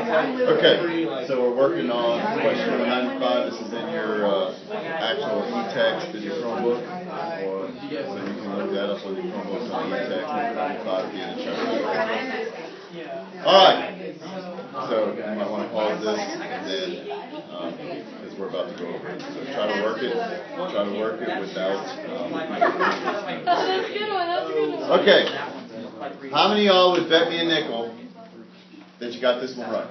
Okay, so we're working on question number 95. This is in your actual e-text in your Chromebook, or so you can look that up on your Chromebook on e-text number 95 at the end of chapter. All right, so you might want to pause this, and then because we're about to go over it. So try to work it without. That's a good one. That's a good one. Okay, how many of y'all would bet me a nickel that you got this one right?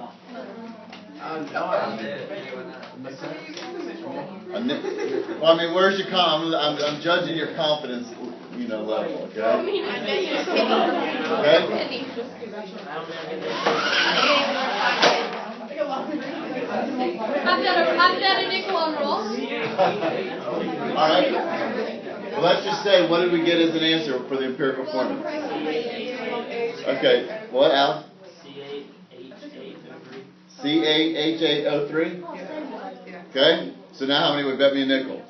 Well, I mean, where's your I'm judging your confidence, level. Okay. Okay. Have that a nickel on roll. All right. Well, let's just say, what did we get as an answer for the empirical formula? Okay. What, Al? C8H8O3? Okay, so now how many would bet me a nickel?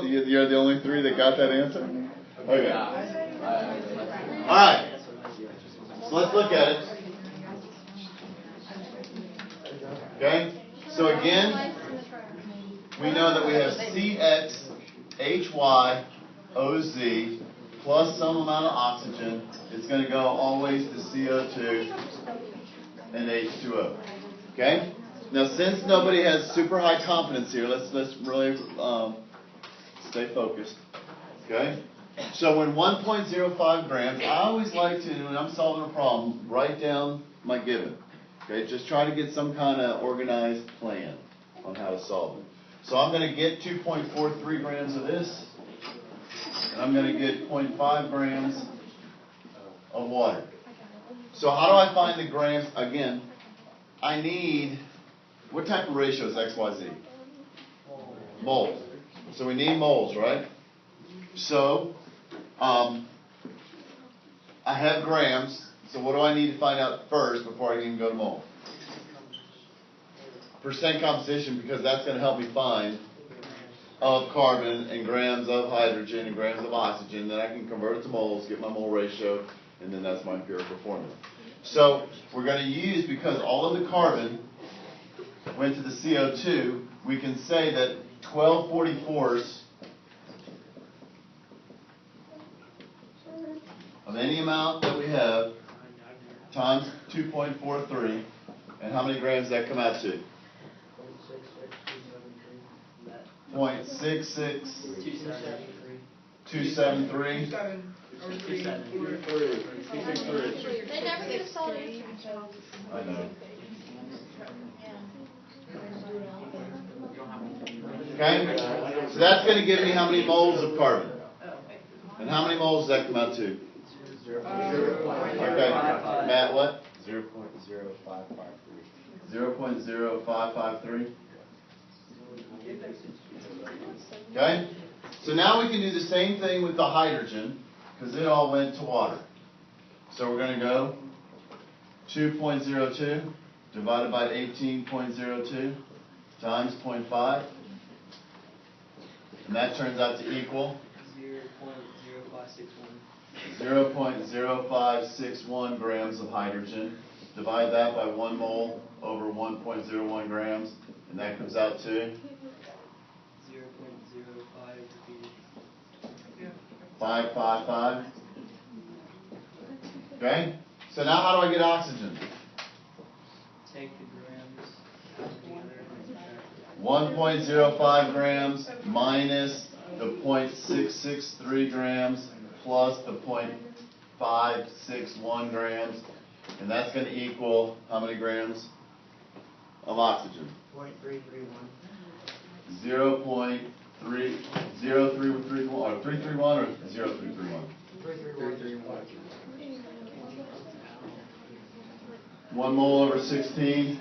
You're the only three that got that answer? Okay. Alright, so let's look at it. Okay, so again, we know that we have CXHYOZ plus some amount of oxygen. It's going to go always to CO2 and H2O. Okay? Now, since nobody has super high confidence here, let's really stay focused. Okay? So when 1.05 grams, I always like to, when I'm solving a problem, write down my given. Okay? Just try to get some kind of organized plan on how to solve it. So I'm going to get 2.43 grams of this, and I'm going to get 0.5 grams of water. So how do I find the grams? Again, I need, what type of ratio is XYZ? Moles. So we need moles, right? So I have grams. So what do I need to find out first before I even go to mole? Percent composition, because that's going to help me find of carbon and grams of hydrogen and grams of oxygen. Then I can convert it to moles, get my mole ratio, and then that's my empirical formula. So we're going to use, because all of the carbon went to the CO2, we can say that 12/44 of any amount that we have times 2.43, and how many grams does that come out to? 0.66273. They never get a solid answer. I know. Okay? So that's going to give me how many moles of carbon. And how many moles does that come out to? Okay. Matt, what? 0.0553. 0.0553. Okay? So now we can do the same thing with the hydrogen, because it all went to water. So we're going to go 2.02 divided by 18.02 times 0.5. And that turns out to equal 0.0561 grams of hydrogen. Divide that by 1 mole over 1.01 grams, and that comes out to 555. Okay? So now how do I get oxygen? Take the grams together. 1.05 grams minus the 0.663 grams plus the 0.561 grams. And that's going to equal how many grams of oxygen? 0.331. 0.331 or 331 or 0331? 331. 1 mole over 16.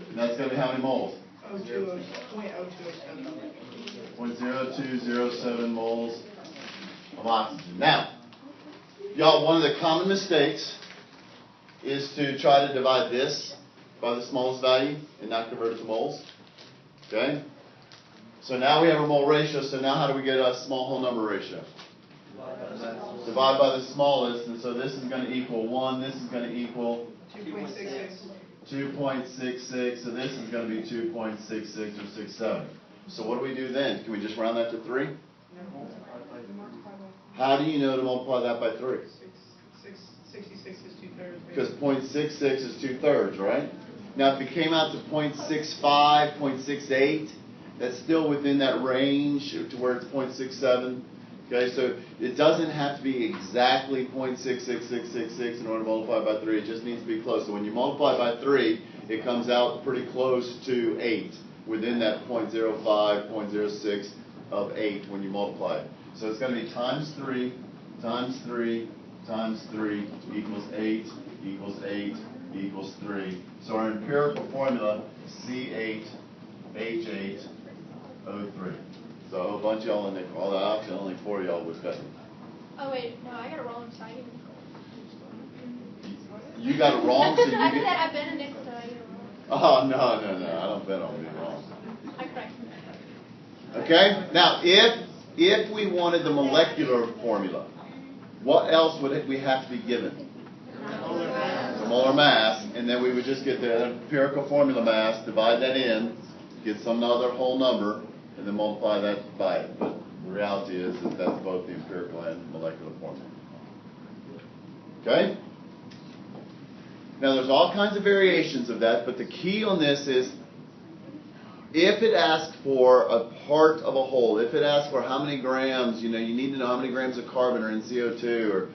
And that's going to be how many moles? 0.0207 moles of oxygen. Now, y'all, one of the common mistakes is to try to divide this by the smallest value and not convert it to moles. Okay? So now we have a mole ratio, so now how do we get a small whole number ratio? Divide by the smallest, and so this is going to equal 1, this is going to equal 2.6. 2.66, so this is going to be 2.66 or 67. So what do we do then? Can we just round that to 3? How do you know to multiply that by 3? 66 is 2/3. Because 0.66 is 2/3, right? Now, if it came out to 0.65, 0.68, that's still within that range to where it's 0.67. Okay, so it doesn't have to be exactly 0.66666 in order to multiply by 3. It just needs to be close. So when you multiply by 3, it comes out pretty close to 8, within that 0.05, 0.06 of 8 when you multiply it. So it's going to be times 3, times 3, times 3 equals 8, equals 8, equals 3. So our empirical formula, C8H8O3. So a whole bunch of y'all in there, all the options, only 4 of y'all would bet. Oh wait, no, I got it wrong, so I didn't. You got it wrong, so you I said get... I bet a nickel, so I got it wrong. Oh, no, I don't bet on being wrong. I corrected that. Okay? Now, if we wanted the molecular formula, what else would we have to be given? The molar mass, and then we would just get the empirical formula mass, divide that in, get some other whole number, and then multiply that by it. But the reality is that that's both the empirical and molecular formula. Okay? Now, there's all kinds of variations of that, but the key on this is if it asks for a part of a whole, if it asks for how many grams, you need to know how many grams of carbon are in CO2, or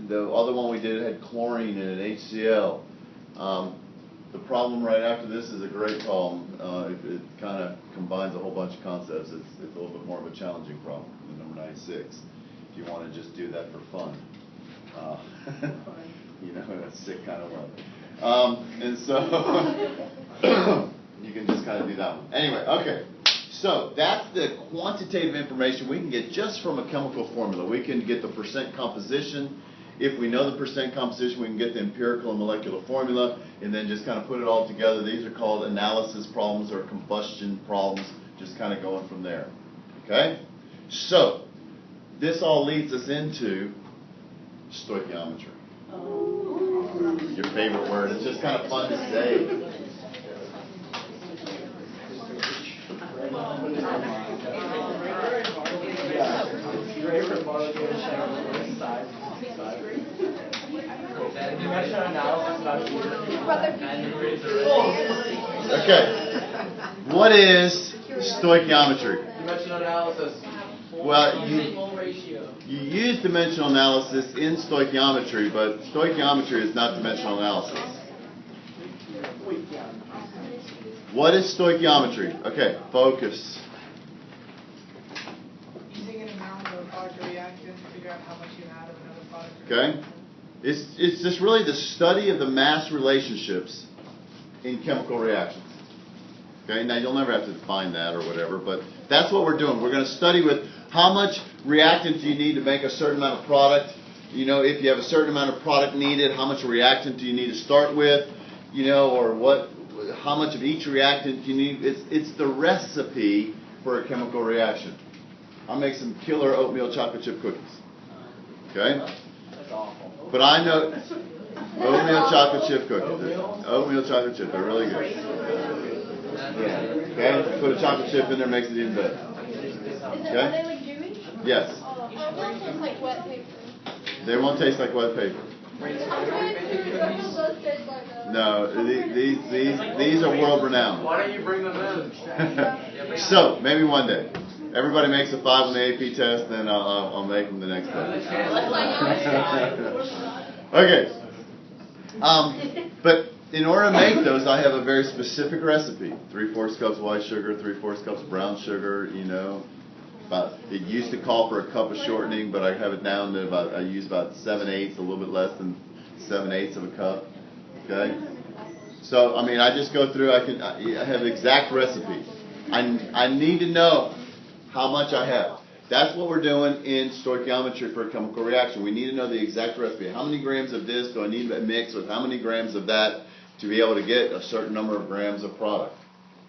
the other one we did had chlorine in it, HCl. The problem right after this is a great problem. It kind of combines a whole bunch of concepts. It's a little bit more of a challenging problem than number 96. If you want to just do that for fun. That's sick kind of love. And so you can just kind of do that one. Anyway, okay. So that's the quantitative information we can get just from a chemical formula. We can get the percent composition. If we know the percent composition, we can get the empirical and molecular formula and then just kind of put it all together. These are called analysis problems or combustion problems, just kind of going from there. Okay? So this all leads us into stoichiometry. Your favorite word. It's just kind of fun to say. Okay. What is stoichiometry? Dimensional analysis. Well, you use dimensional analysis in stoichiometry, but stoichiometry is not dimensional analysis. What is stoichiometry? Okay, focus. Using an amount of a product or reactant to figure out how much you had of another product. Okay? It's just really the study of the mass relationships in chemical reactions. Okay? Now, you'll never have to define that or whatever, but that's what we're doing. We're going to study with how much reactant do you need to make a certain amount of product. If you have a certain amount of product needed, how much reactant do you need to start with? Or how much of each reactant do you need? It's the recipe for a chemical reaction. I'll make some killer oatmeal chocolate chip cookies. Okay? That's awful. But I know oatmeal chocolate chip cookies. Oatmeal chocolate chip, they're really good. Okay? Put a chocolate chip in there, makes it even better. Are they like dewy? Yes. It won't taste like wet paper. They won't taste like wet paper. No, these are world renowned. Why don't you bring them in? So, maybe one day. Everybody makes a 5 on the AP test, then I'll make them the next day. Okay. But in order to make those, I have a very specific recipe. 3/4 cups white sugar, 3/4 cups brown sugar, it used to call for a cup of shortening, but I have it down to I use about 7/8, a little bit less than 7/8 of a cup. Okay? So, I just go through, I have exact recipe. I need to know how much I have. That's what we're doing in stoichiometry for a chemical reaction. We need to know the exact recipe. How many grams of this do I need to mix with how many grams of that to be able to get a certain number of grams of product?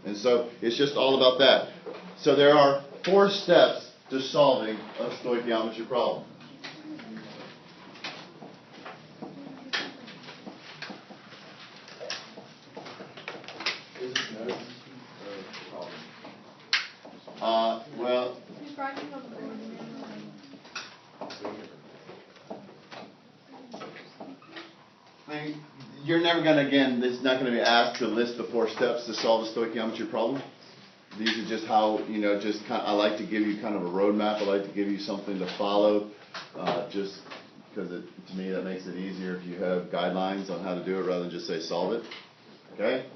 And so it's just all about that. So there are 4 steps to solving a stoichiometry problem. you're never going to, again, this is not going to be asked to list the 4 steps to solve a stoichiometry problem. These are just how, just kind of, I like to give you kind of a roadmap. I like to give you something to follow, just because to me that makes it easier if you have guidelines on how to do it rather than just say solve it. Okay?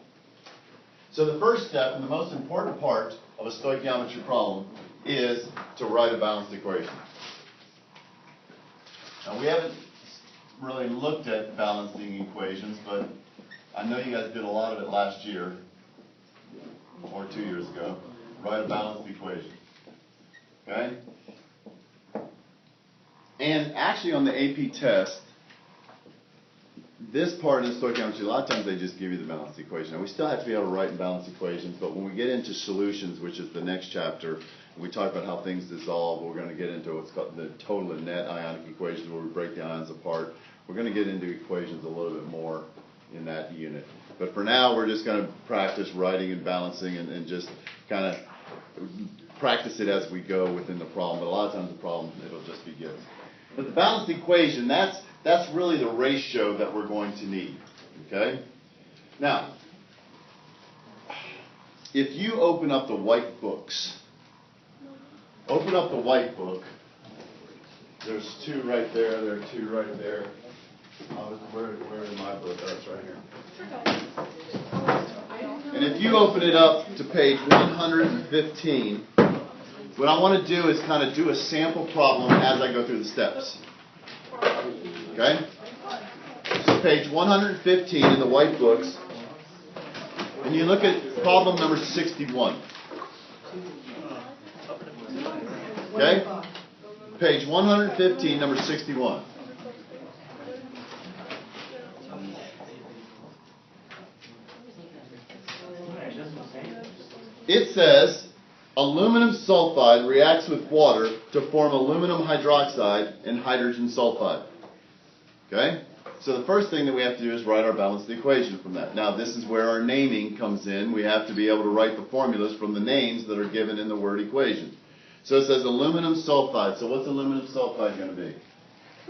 So the first step and the most important part of a stoichiometry problem is to write a balanced equation. Now we haven't really looked at balancing equations, but I know you guys did a lot of it last year or 2 years ago. Write a balanced equation. Okay? And actually on the AP test, this part in stoichiometry, a lot of times they just give you the balanced equation. Now we still have to be able to write balanced equations, but when we get into solutions, which is the next chapter, and we talk about how things dissolve, we're going to get into what's called the total and net ionic equations, where we break the ions apart. We're going to get into equations a little bit more in that unit. But for now, we're just going to practice writing and balancing and just kind of practice it as we go within the problem. But a lot of times the problem, it'll just be given. But the balanced equation, that's really the ratio that we're going to need. Okay? Now, if you open up the white books, there's 2 right there, there are 2 right there. Where is my book? Oh, it's right here. And if you open it up to page 115, what I want to do is kind of do a sample problem as I go through the steps. Okay? So page 115 in the white books, and you look at problem number 61. Okay? Page 115, number 61. It says, aluminum sulfide reacts with water to form aluminum hydroxide and hydrogen sulfide. Okay? So the first thing that we have to do is write our balanced equation from that. Now this is where our naming comes in. We have to be able to write the formulas from the names that are given in the word equation. So it says aluminum sulfide. So what's aluminum sulfide going to be?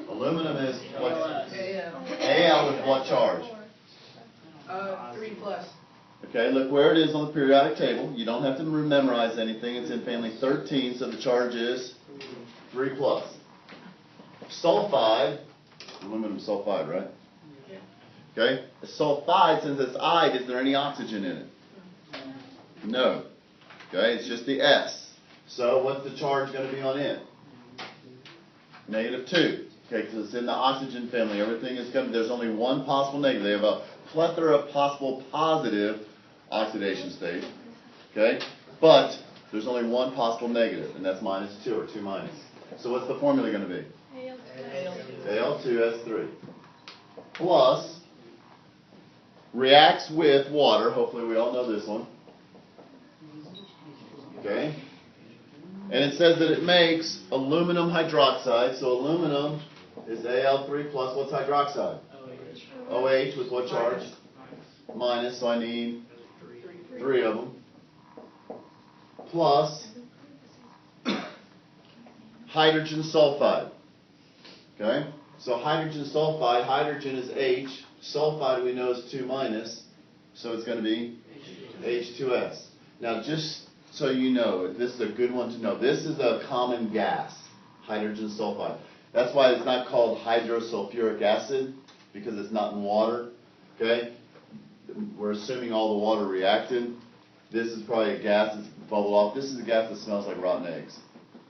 Aluminum is what? Al with what charge? 3 plus. Okay, look where it is on the periodic table. You don't have to memorize anything. It's in family 13, so the charge is 3 plus. Sulfide, aluminum sulfide, right? Okay, a sulfide, since it's ide, is there any oxygen in it? No. Okay, it's just the S. So what's the charge going to be on it? -2. Okay, because it's in the oxygen family. Everything is going to, there's only one possible negative. They have a plethora of possible positive oxidation state. Okay, but there's only one possible negative, and that's -2 or 2 minus. So what's the formula going to be? Al2S3 plus reacts with water. Hopefully we all know this one. Okay. And it says that it makes aluminum hydroxide. So aluminum is Al3 plus what's hydroxide? OH with what charge? Minus, so I need 3 of them. Plus hydrogen sulfide. Okay? So hydrogen sulfide, hydrogen is H. Sulfide we know is 2 minus. So it's going to be H2S. Now just so you know, this is a good one to know. This is a common gas, hydrogen sulfide. That's why it's not called hydrosulfuric acid, because it's not in water. Okay? We're assuming all the water reacted. This is probably a gas that's bubbled off. This is a gas that smells like rotten eggs.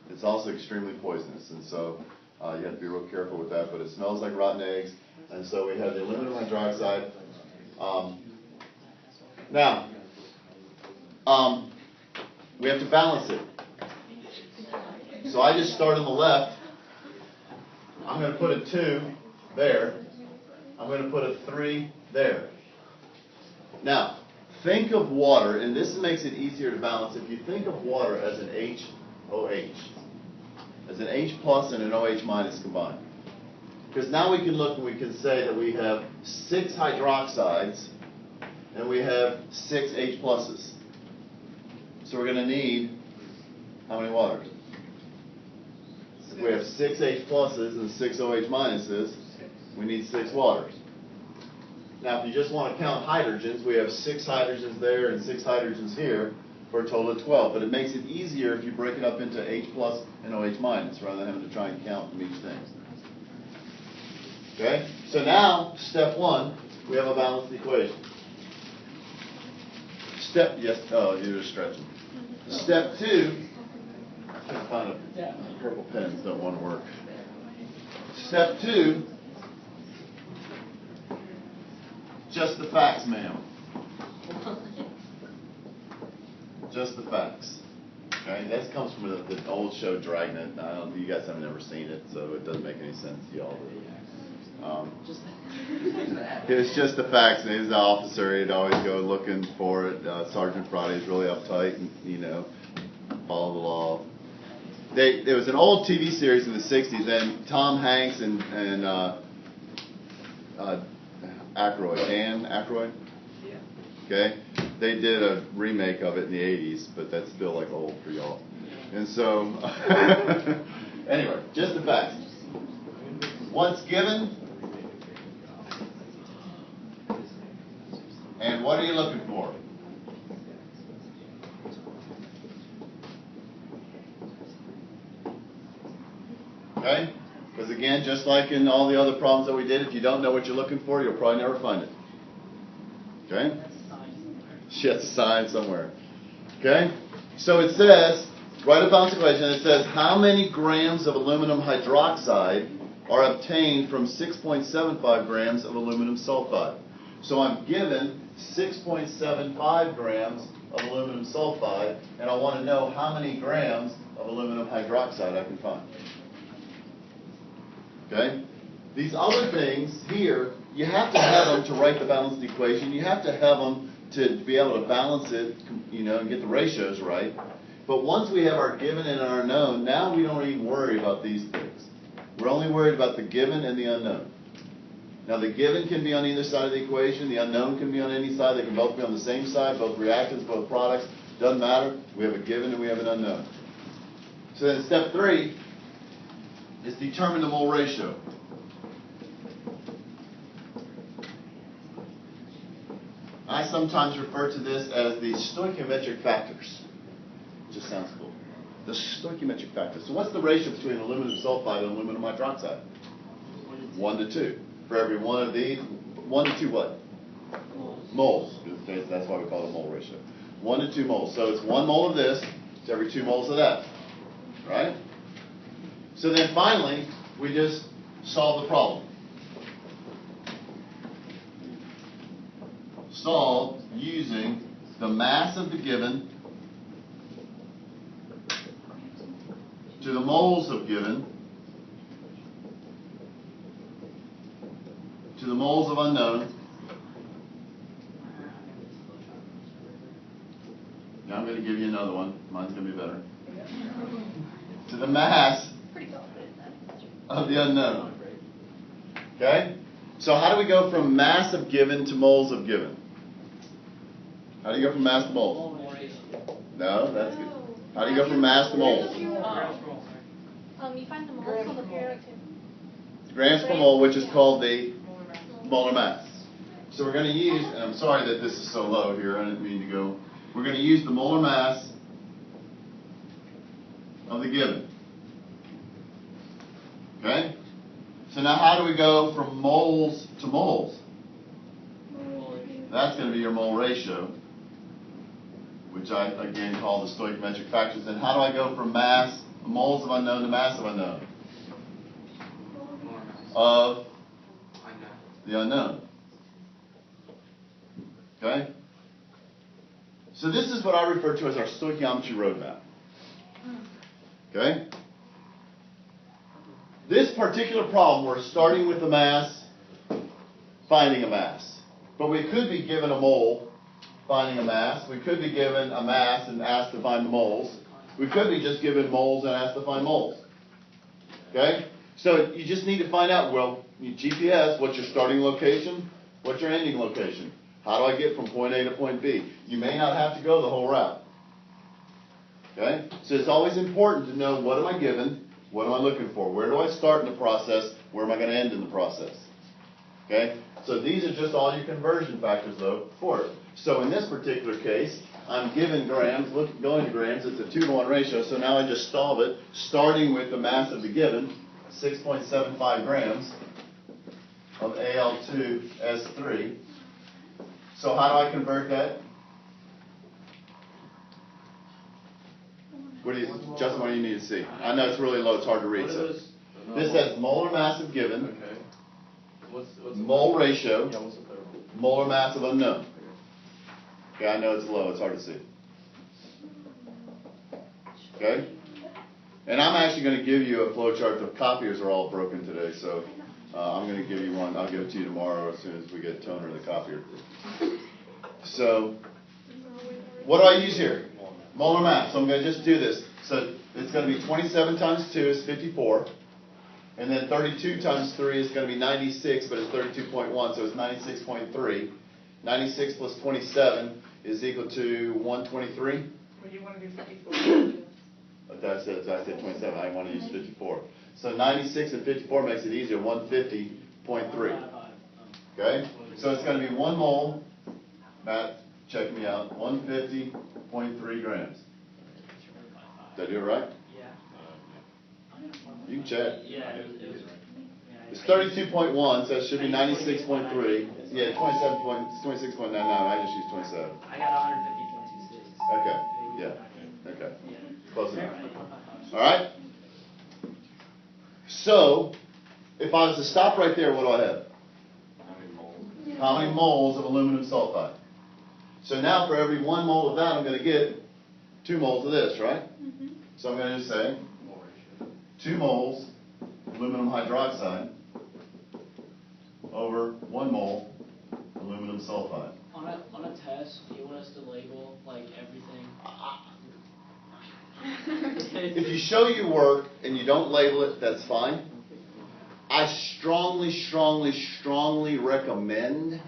It's also extremely poisonous, and so you have to be real careful with that, but it smells like rotten eggs. And so we have the aluminum hydroxide. We have to balance it. So I just start on the left. I'm going to put a 2 there. I'm going to put a 3 there. Now, think of water, and this makes it easier to balance. If you think of water as an HOH, as an H plus and an OH minus combined. Because now we can look and we can say that we have 6 hydroxides and we have 6 H pluses. So we're going to need how many waters? If we have 6 H pluses and 6 OH minuses, we need 6 waters. Now, if you just want to count hydrogens, we have 6 hydrogens there and 6 hydrogens here for a total of 12. But it makes it easier if you break it up into H plus and OH minus rather than having to try and count from each thing. Okay? So now, step 1, we have a balanced equation. You're stretching. Step 2, I can't find a purple pens, don't want to work. Step 2, just the facts, ma'am. Just the facts. Okay, that comes from the old show Dragnet. You guys haven't ever seen it, so it doesn't make any sense to y'all. It was just the facts. And he was the officer. He'd always go looking for it. Sergeant Friday's really uptight and, follow the law. There was an old TV series in the 60s, and Tom Hanks and Aykroyd, Dan Aykroyd? Yeah. Okay? They did a remake of it in the 80s, but that's still like old for y'all. And so, anyway, just the facts. What's given? And what are you looking for? Okay? Because again, just like in all the other problems that we did, if you don't know what you're looking for, you'll probably never find it. Okay? She has a sign somewhere. Okay? So it says, write a balanced equation, it says how many grams of aluminum hydroxide are obtained from 6.75 grams of aluminum sulfide. So I'm given 6.75 grams of aluminum sulfide, and I want to know how many grams of aluminum hydroxide I can find. Okay? These other things here, you have to have them to write the balanced equation. You have to have them to be able to balance it, and get the ratios right. But once we have our given and our known, now we don't even worry about these things. We're only worried about the given and the unknown. Now, the given can be on either side of the equation. The unknown can be on any side. They can both be on the same side, both reactants, both products. Doesn't matter. We have a given and we have an unknown. So then step 3 is determine the mole ratio. I sometimes refer to this as the stoichiometric factors. Just sounds cool. The stoichiometric factors. So what's the ratio between aluminum sulfide and aluminum hydroxide? 1 to 2. For every one of these, 1 to 2 what? Moles. That's why we call it a mole ratio. 1 to 2 moles. So it's 1 mole of this to every 2 moles of that. Right? So then finally, we just solve the problem. Solve using the mass of the given to the moles of given to the moles of unknown. Now I'm going to give you another one. Mine's going to be better. To the mass of the unknown. Okay? So how do we go from mass of given to moles of given? How do you go from mass to moles? No, that's good. How do you go from mass to moles? You find the moles on the periodic table. Grams per mole, which is called the molar mass. So we're going to use, and I'm sorry that this is so low here, I didn't mean to go. We're going to use the molar mass of the given. Okay? So now how do we go from moles to moles? That's going to be your mole ratio, which I again call the stoichiometric factors. And how do I go from mass, moles of unknown to mass of unknown? Of the unknown. Okay? So this is what I refer to as our stoichiometry roadmap. Okay? This particular problem, we're starting with the mass, finding a mass. But we could be given a mole, finding a mass. We could be given a mass and asked to find the moles. We could be just given moles and asked to find moles. Okay? So you just need to find out, well, your GPS, what's your starting location? What's your ending location? How do I get from point A to point B? You may not have to go the whole route. Okay? So it's always important to know, what am I given? What am I looking for? Where do I start in the process? Where am I going to end in the process? Okay? So these are just all your conversion factors, though, for it. So in this particular case, I'm given grams, going to grams, it's a 2-to-1 ratio, so now I just solve it, starting with the mass of the given, 6.75 grams of Al2S3. So how do I convert that? Justin, what do you need to see? I know it's really low, it's hard to read. So this has molar mass of given, Okay. What's mole ratio, Yeah, what's the third one? molar mass of unknown. Okay, I know it's low, it's hard to see. Okay? And I'm actually going to give you a flow chart. The copiers are all broken today, so I'm going to give you one. I'll give it to you tomorrow as soon as we get toner in the copier. So, what do I use here? Molar mass. So I'm going to just do this. So it's going to be 27 times 2 is 54. And then 32 times 3 is going to be 96, but it's 32.1, so it's 96.3. 96 plus 27 is equal to 123. Or you want to do 54? I said 27. I want to use 54. So 96 and 54 makes it easier. 150.3. Okay? So it's going to be 1 mole. Matt, check me out. 150.3 grams. Did I do it right? Yeah. You can check. Yeah, it was It's 32.1, so it should be 96.3. Yeah, 26.99. I just used 27. I got 150.26. Okay. Yeah. Okay. Yeah. Close enough. All right? So, if I was to stop right there, what do I have? How many moles of aluminum sulfide? So now for every 1 mole of that, I'm going to get 2 moles of this, right? So I'm going to just say 2 moles aluminum hydroxide over 1 mole aluminum sulfide. On a test, do you want us to label like everything? If you show your work and you don't label it, that's fine. I strongly, strongly, strongly recommend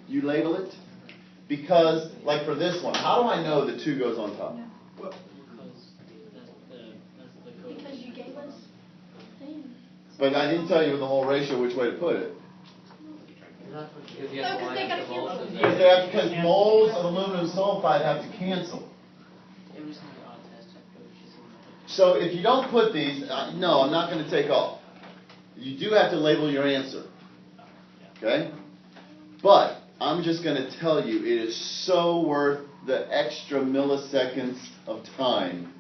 you label it. Because, like for this one, how do I know the 2 goes on top? Because that's the code. Because you gave us things. But I didn't tell you the whole ratio which way to put it. No, because they gotta cancel. Because moles of aluminum sulfide have to cancel. It was not an odd test. So if you don't put these, no, I'm not going to take off. You do have to label your answer. Okay? But I'm just going to tell you, it is so worth the extra milliseconds of time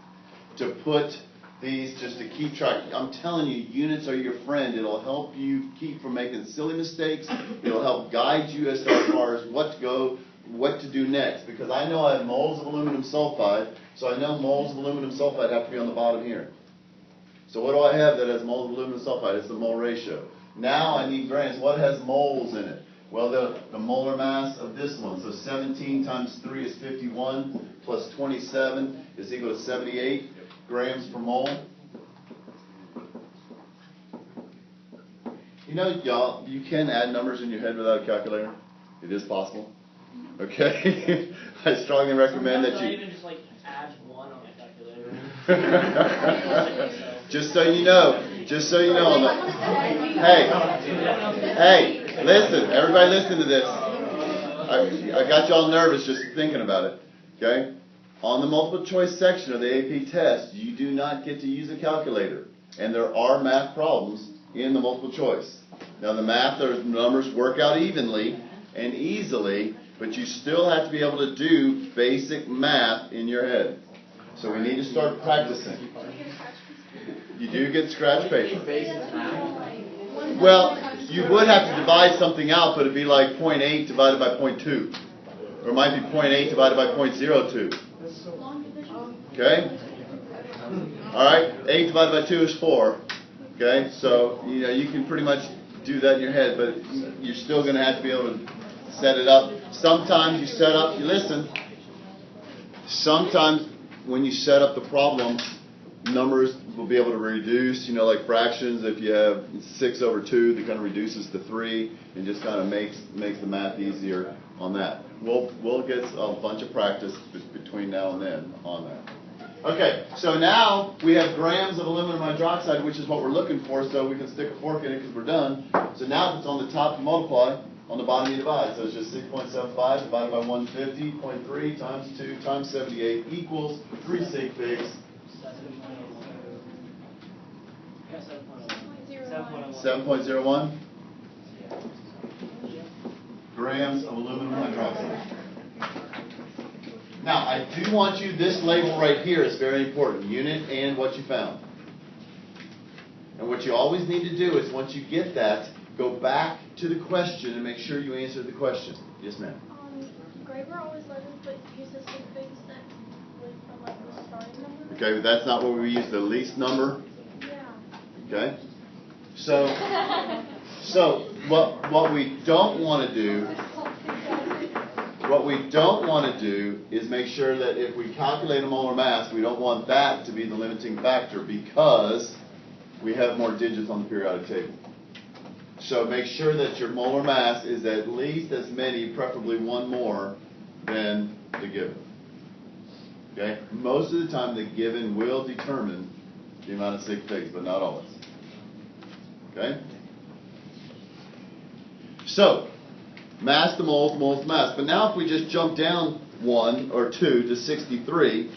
to put these just to keep track. I'm telling you, units are your friend. It'll help you keep from making silly mistakes. It'll help guide you as far as what to do next. Because I know I have moles of aluminum sulfide, so I know moles of aluminum sulfide have to be on the bottom here. So what do I have that has moles of aluminum sulfide? It's the mole ratio. Now I need grams. What has moles in it? Well, the molar mass of this one. So 17 times 3 is 51, plus 27 is equal to 78 grams per mole. You know, y'all, you can add numbers in your head without a calculator. It is possible. Okay? I strongly recommend that I you... even just like add 1 on my calculator. Just so you know. Hey, listen, everybody listen to this. I got y'all nervous just thinking about it. Okay? On the multiple choice section of the AP test, you do not get to use a calculator. And there are math problems in the multiple choice. Now the math, the numbers work out evenly and easily, but you still have to be able to do basic math in your head. So we need to start practicing. You do get scratch paper. Well, you would have to divide something out, but it'd be like 0.8 divided by 0.2. Or it might be 0.8 divided by 0.02. Okay? Alright, 8 divided by 2 is 4. Okay? So, you can pretty much do that in your head, but you're still going to have to be able to set it up. Sometimes you set up, sometimes when you set up the problem, numbers will be able to reduce, like fractions. If you have 6 over 2, that kind of reduces to 3 and just kind of makes the math easier on that. We'll get a bunch of practice between now and then on that. Okay, so now we have grams of aluminum hydroxide, which is what we're looking for, so we can stick a fork in it because we're done. So now if it's on the top to multiply, On the bottom you divide, so it's just 6.75 divided by 150.3 times 2 times 78 equals 3 sig figs. 7.01 grams of aluminum hydroxide. Now, I do want you, this label right here is very important, unit and what you found. And what you always need to do is, once you get that, go back to the question and make sure you answer the question. Yes, ma'am? Graver always let us use the sig figs that with the starting number. Okay, but that's not what we use, the least number. Yeah. Okay? So what we don't want to do, is make sure that if we calculate a molar mass, we don't want that to be the limiting factor because we have more digits on the periodic table. So make sure that your molar mass is at least as many, preferably one more, than the given. Okay? Most of the time the given will determine the amount of sig figs, but not always. Okay? So, mass to moles, moles to mass. But now if we just jump down 1 or 2 to 63,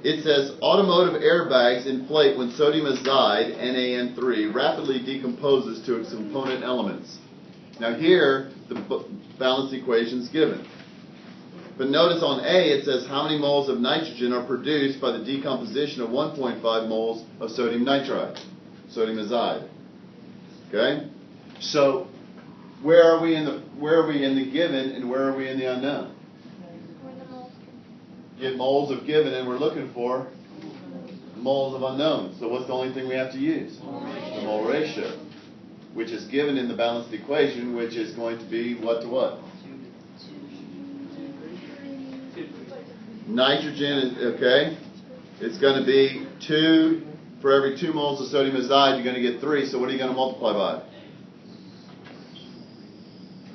it says automotive airbags inflate when sodium azide, NaN3, rapidly decomposes to its component elements. Now here, the balance equation is given. But notice on A, it says how many moles of nitrogen are produced by the decomposition of 1.5 moles of sodium nitride, sodium azide. Okay? So, where are we in the given and where are we in the unknown? Get moles of given and we're looking for moles of unknown. So what's the only thing we have to use? The mole ratio, which is given in the balanced equation, which is going to be what to what? Nitrogen, okay, it's going to be 2, for every 2 moles of sodium azide, you're going to get 3, so what are you going to multiply by?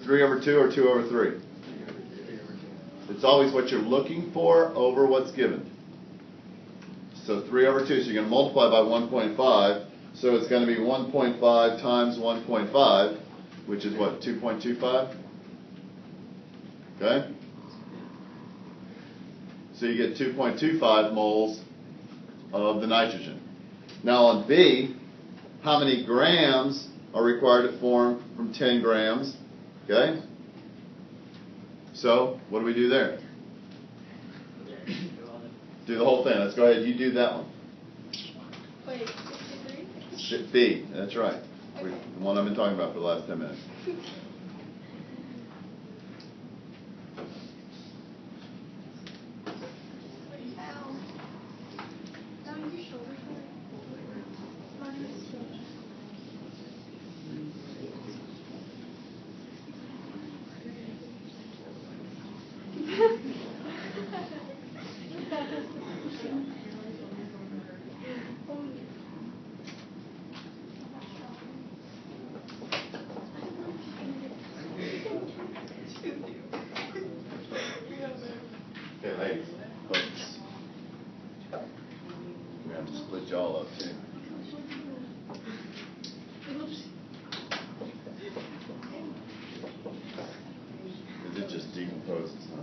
3 over 2 or 2 over 3? It's always what you're looking for over what's given. So 3 over 2, so you're going to multiply by 1.5, so it's going to be 1.5 times 1.5, which is what, 2.25? Okay? So you get 2.25 moles of the nitrogen. Now on B, how many grams are required to form from 10 grams? Okay? So, what do we do there? Do the whole thing. Let's go ahead. You do that one. Wait, 63? B. That's right. Okay. The one I've been talking about for the last 10 minutes. Ow. Now your shoulder. Okay, ladies. Focus. We have to split y'all up too. Because it just decomposes, huh?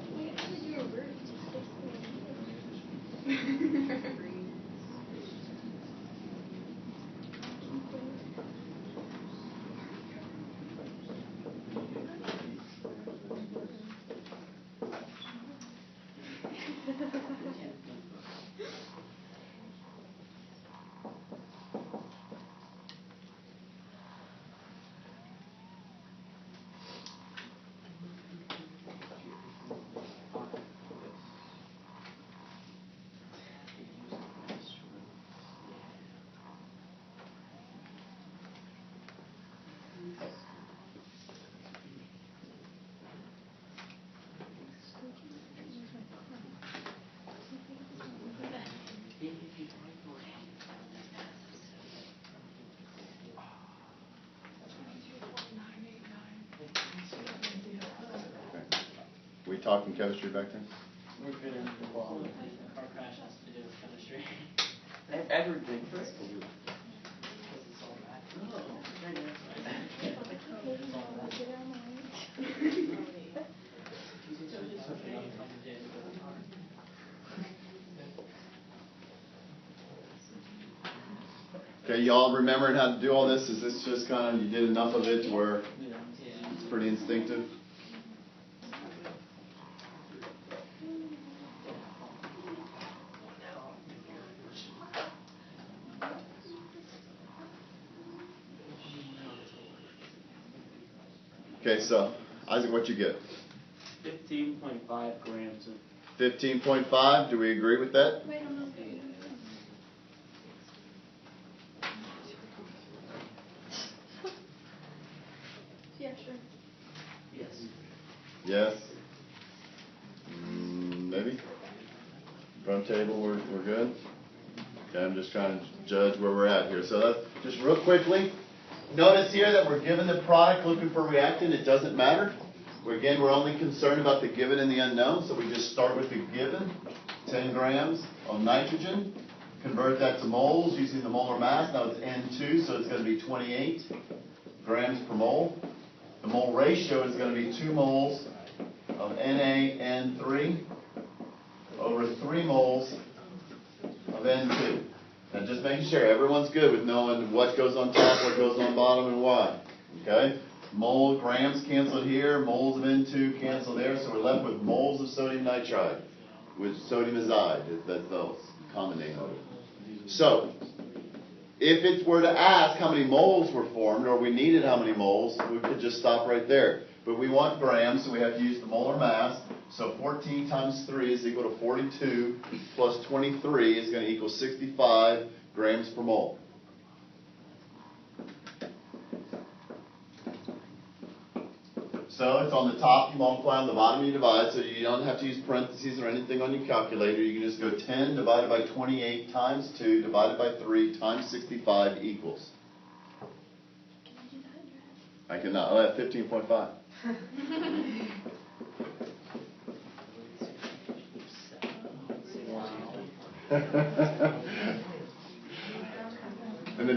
We talking chemistry back then? We're good in the wall. Car crash has to do with chemistry. They have everything for school. Because it's all math. Oh, very nice. Okay, y'all remembering how to do all this? Is this just kind of, you did enough of it to where it's pretty instinctive? Okay, so Isaac, what'd you get? 15.5 grams of 15.5. Do we agree with that? Wait, I'm not. Yeah, sure. yes. Yes? Maybe? Front table, we're good? Okay, I'm just trying to judge where we're at here. So let's just real quickly, notice here that we're given the product looking for reactant. It doesn't matter. We're only concerned about the given and the unknown, so we just start with the given, 10 grams of nitrogen. Convert that to moles using the molar mass. Now it's N2, so it's going to be 28 grams per mole. The mole ratio is going to be 2 moles of NaN3 over 3 moles of N2. Now just making sure everyone's good with knowing what goes on top, what goes on bottom, and why. Okay? Mole, grams canceled here, moles of N2 canceled there, so we're left with moles of sodium nitride, with sodium azide. That's the common name of it. So, if it were to ask how many moles were formed, or we needed how many moles, we could just stop right there. But we want grams, so we have to use the molar mass. So 14 times 3 is equal to 42, plus 23 is going to equal 65 grams per mole. So it's on the top, you multiply, on the bottom you divide, so you don't have to use parentheses or anything on your calculator. You can just go 10 divided by 28 times 2 divided by 3 times 65 equals. I cannot. Oh, that's 15.5. In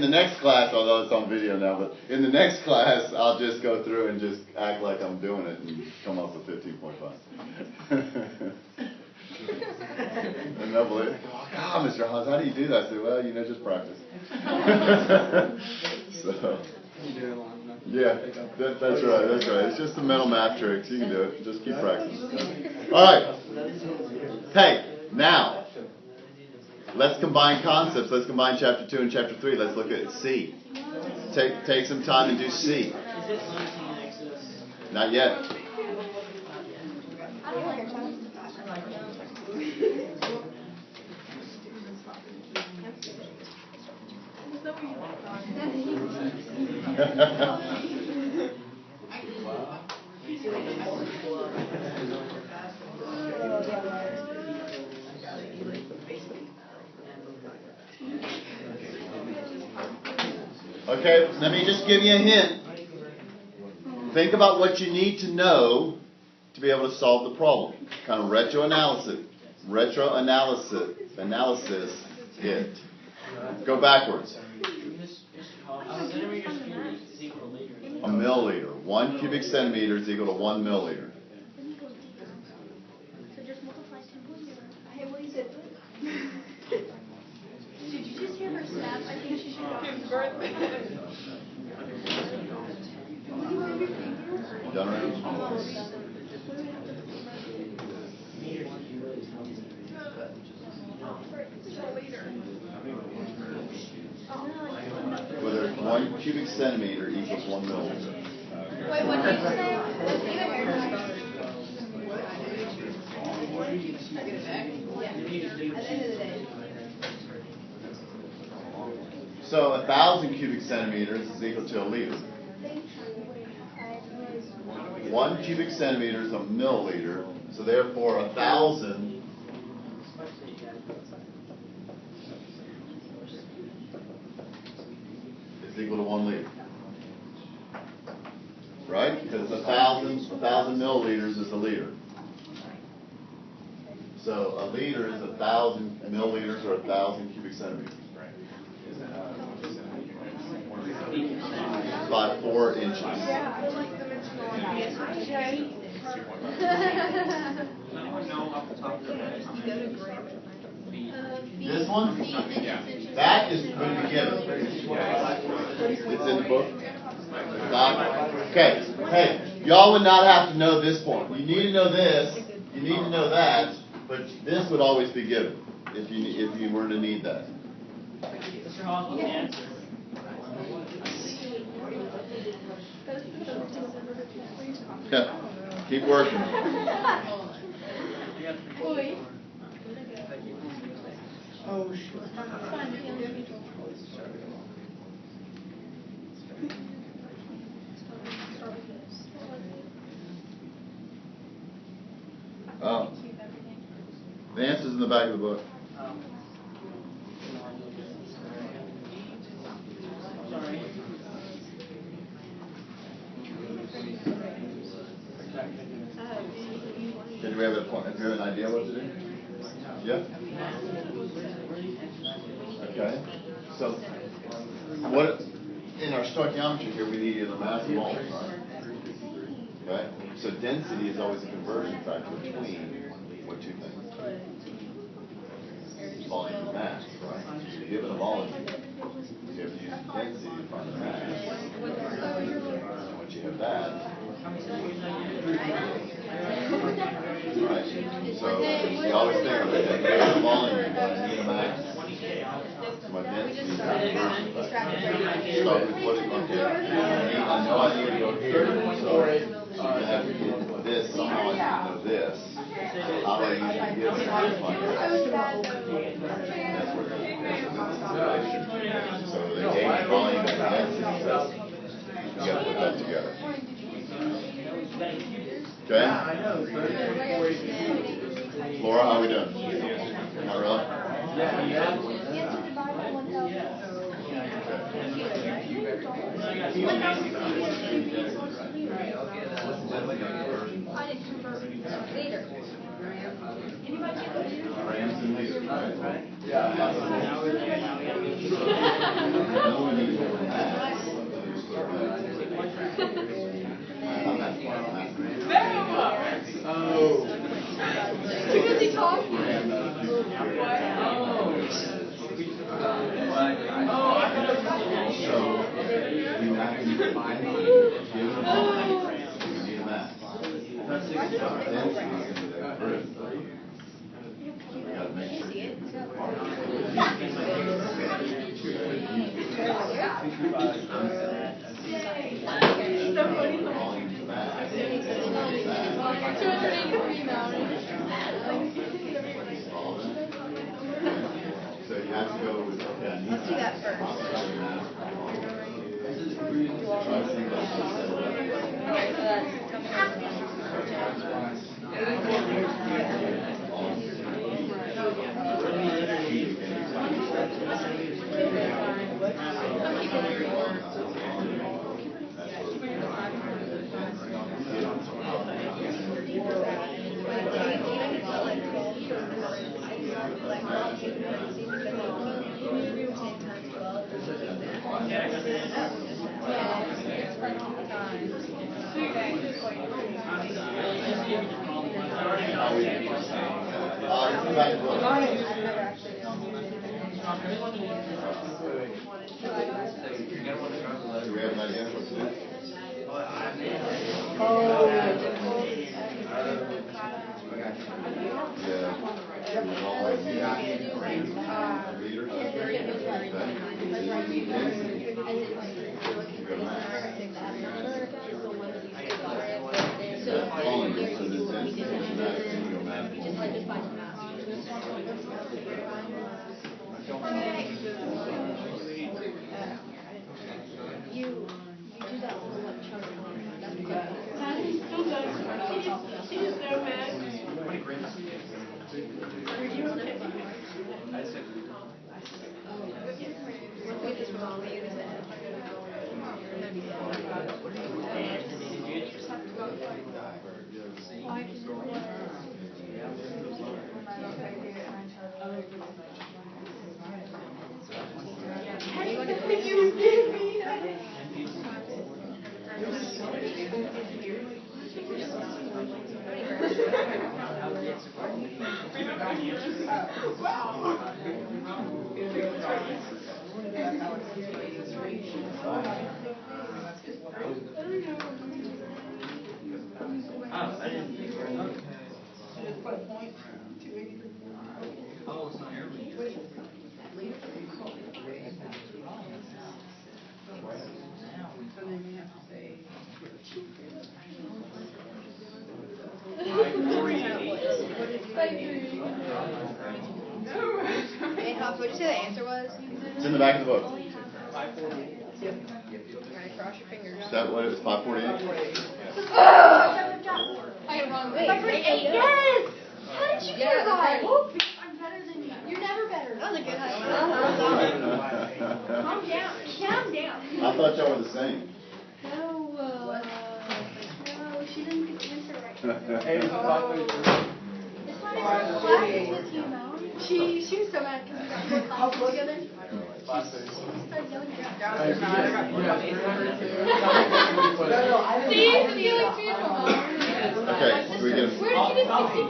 the next class, although it's on video now, but in the next class, I'll just go through and just act like I'm doing it and come up with 15.5. And they'll believe it. Oh, God, Mr. Hobbs, how do you do that? I say, well, just practice. So, yeah, that's right, that's right. It's just the mental math tricks. You can do it. Just keep practicing. All right. Hey, now. Let's combine concepts. Let's combine chapter 2 and chapter 3. Let's look at C. Take some time and do C. Is it limiting access? Not yet. Okay, let me just give you a hint. Think about what you need to know to be able to solve the problem. Kind of retroanalysis it. Go backwards. A milliliter. 1 cubic centimeter is equal to 1 milliliter. So just multiply 2 with 0. Hey, what is it? Did you just hear her snap? I think she should give birth. Done right? Whether 1 cubic centimeter equals 1 milliliter. Wait, what did you say? So 1,000 cubic centimeters is equal to a liter. 1 cubic centimeter is a milliliter, so therefore 1,000 is equal to 1 liter. Right? Because 1,000 milliliters is a liter. So a liter is 1,000 milliliters or 1,000 cubic centimeters. by 4 inches. This one? That is going to be given. It's in the book. Okay. Hey, y'all would not have to know this point. You need to know this. You need to know that. But this would always be given if you were to need that. Mr. Hobbs, what's the answer? Okay. Keep working. Oh, shoot. Oh. The answer's in the back of the book. Sorry. Did we have an idea what to do? Yeah? Okay. So, what in our stoichiometry here we need the mass and moles, right? Okay? So density is always a conversion factor between what two things? Volume and mass, right? So you're given a volume, you have to use density to find the mass. And once you have that, right? So you always think of it, given a volume, I need a mass. My density is a conversion factor. Start with what it okay. I know I need to go here, so I have to get this, somehow I need to know this. How do I usually get it? That's where the so they gave me volume and density, so you got to put that together. Okay? Laura, how are we doing? Not really? Grams and liters, right? Yeah. Too busy talking. So, we have to give a mass. Density is the conversion. We got to make sure. So you have to go with, okay, I need Let's do that first. Do we have an idea what to do? You do that little like chunk of that's good. She is so mad. Let's get this wrong. We use it. You did me. Oh, I didn't think Just put a point, 283. Oh, it's not here. So then we have to say. Hey, Hobbs, what did you say the answer was? It's in the back of the book. Alright, cross your fingers. Is that what it was? 548? I got wrong. Wait, Yes! How did you Yeah, get right? that's Oh, I'm better than you. You're never better. That was a good height. Calm down. Calm down. I thought y'all were the same. No, she didn't get the answer right. Hey, it's 5:33. It's not even laughing with you, Mom. She was so mad because we got four classes together. She started yelling at See, the feeling's mutual, Mom. Okay, so we get Where did you get 65?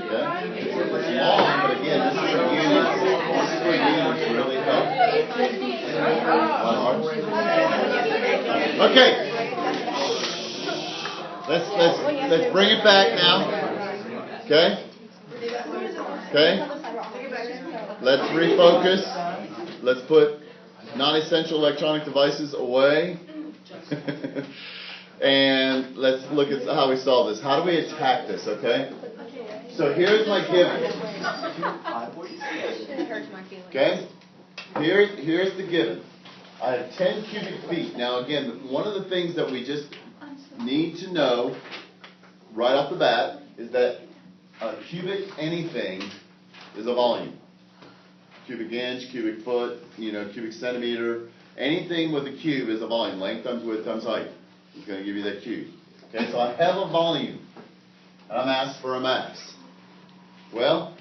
Okay. It's long, but again, this is for units. This is for units really help. Okay. Let's bring it back now. Okay? Okay? Let's refocus. Let's put non-essential electronic devices away. And let's look at how we solve this. How do we attack this, okay? So here's my given. It hurts my feelings. Okay? Here's the given. I have 10 cubic feet. Now again, one of the things that we just need to know right off the bat is that a cubic anything is a volume. Cubic inch, cubic foot, cubic centimeter. Anything with a cube is a volume. Length times width times height. It's going to give you that cube. Okay, so I have a volume. And I'm asked for a mass. Well,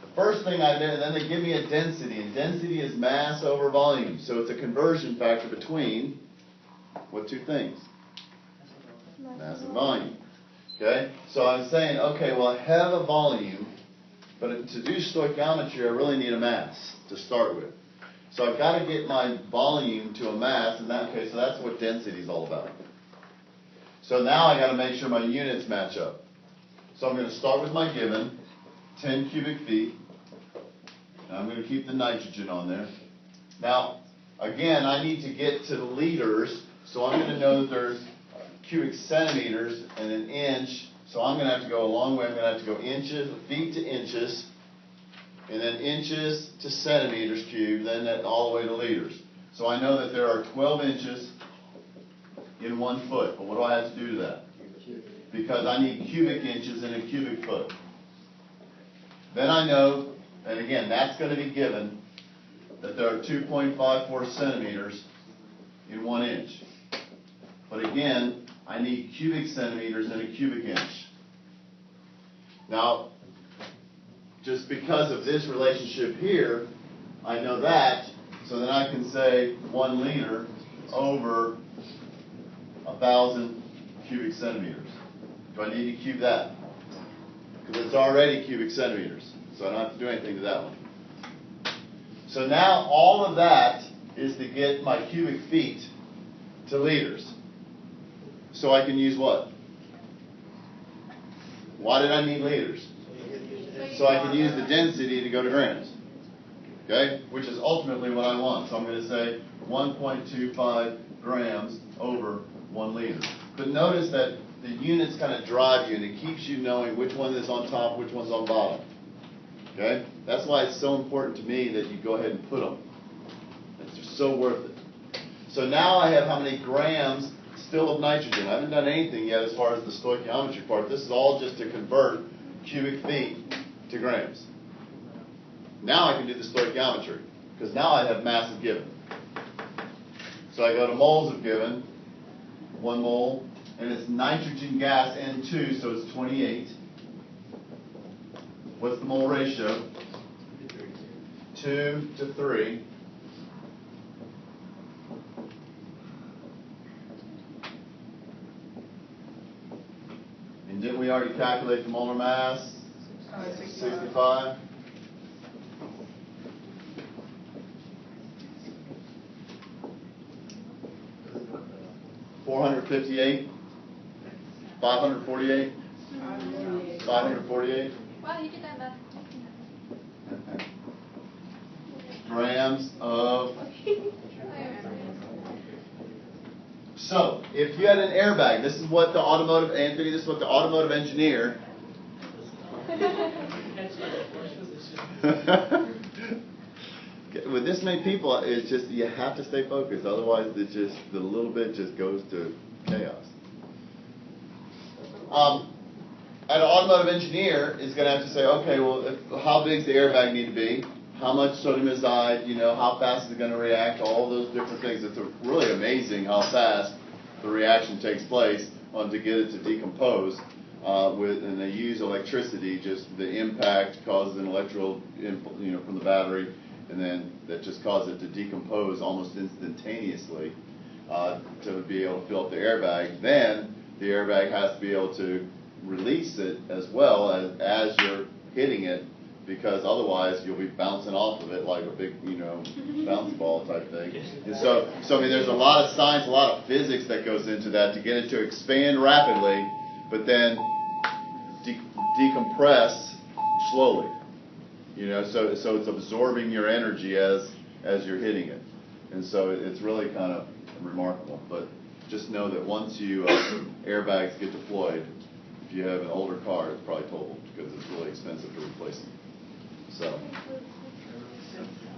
the first thing I did, then they give me a density. And density is mass over volume. So it's a conversion factor between what two things? Mass and volume. Okay? So I'm saying, okay, well, I have a volume, but to do stoichiometry, I really need a mass to start with. So I've got to get my volume to a mass in that case, so that's what density is all about. So now I got to make sure my units match up. So I'm going to start with my given, 10 cubic feet. And I'm going to keep the nitrogen on there. Now, again, I need to get to the liters, so I'm going to know that there's cubic centimeters and an inch. So I'm going to have to go a long way. I'm going to have to go inches, feet to inches, and then inches to centimeters cubed, then that all the way to liters. So I know that there are 12 inches in 1 foot. But what do I have to do to that? Because I need cubic inches in a cubic foot. Then I know, and again, that's going to be given, that there are 2.54 centimeters in 1 inch. But again, I need cubic centimeters in a cubic inch. Now, just because of this relationship here, I know that, so then I can say 1 liter over 1,000 cubic centimeters. Do I need to cube that? Because it's already cubic centimeters, so I don't have to do anything to that one. So now all of that is to get my cubic feet to liters. So I can use what? Why did I need liters? So I can use the density to go to grams. Okay? Which is ultimately what I want. So I'm going to say 1.25 grams over 1 liter. But notice that the units kind of drive you, and it keeps you knowing which one is on top, which one's on bottom. Okay? That's why it's so important to me that you go ahead and put them. It's just so worth it. So now I have how many grams still of nitrogen. I haven't done anything yet as far as the stoichiometry part. This is all just to convert cubic feet to grams. Now I can do the stoichiometry, because now I have mass of given. So I go to moles of given, 1 mole, and it's nitrogen gas N2, so it's 28. What's the mole ratio? 2 to 3. And didn't we already calculate the molar mass? 65. $458. 548. 548 Wow, you did that math. grams of. So, if you had an airbag, this is what the automotive, Anthony, this is what the automotive engineer. With this many people, it's just, you have to stay focused. Otherwise, it just, the little bit just goes to chaos. An automotive engineer is going to have to say, okay, well, how big does the airbag need to be? How much sodium iodide, how fast is it going to react, all those different things. It's really amazing how fast the reaction takes place to get it to decompose. And they use electricity, just the impact causes an electrical, from the battery, and then that just causes it to decompose almost instantaneously to be able to fill up the airbag. Then the airbag has to be able to release it as well as you're hitting it, because otherwise you'll be bouncing off of it like a big, bounce ball type thing. And so I mean, there's a lot of science, a lot of physics that goes into that to get it to expand rapidly, but then decompress slowly. So it's absorbing your energy as you're hitting it, and so it's really kind of remarkable. But just know that once you airbags get deployed, if you have an older car, it's probably totaled because it's really expensive to replace them. So,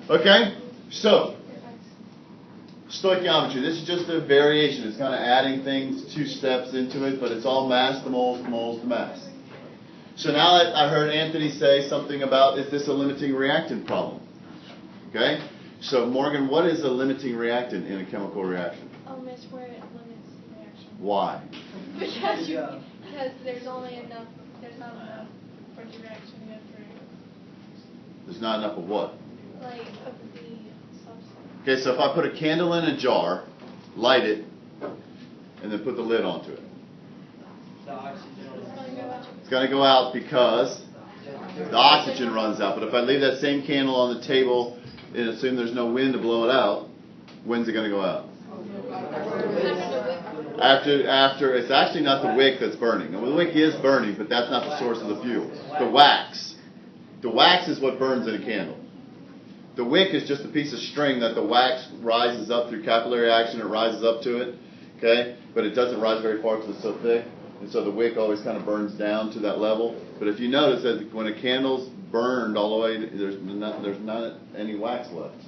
okay, so stoichiometry. This is just a variation. It's kind of adding things 2 steps into it, but it's all mass to moles to mass. So now I heard Anthony say something about, is this a limiting reactant problem? Okay, so Morgan, what is a limiting reactant in a chemical reaction? It's where it limits the reaction. Why? Because there's not enough for the reaction to go through. There's not enough of what? Like, of the substance. Okay, so if I put a candle in a jar, light it, and then put the lid onto it, it's going to go out because the oxygen runs out. But if I leave that same candle on the table and assume there's no wind to blow it out, when's it going to go out? After, it's actually not the wick that's burning. Now, the wick is burning, but that's not the source of the fuel. The wax. The wax is what burns in a candle. The wick is just a piece of string that the wax rises up through capillary action. It rises up to it, okay? But it doesn't rise very far because it's so thick. And so the wick always kind of burns down to that level. But if you notice that when a candle's burned all the way, there's not any wax left,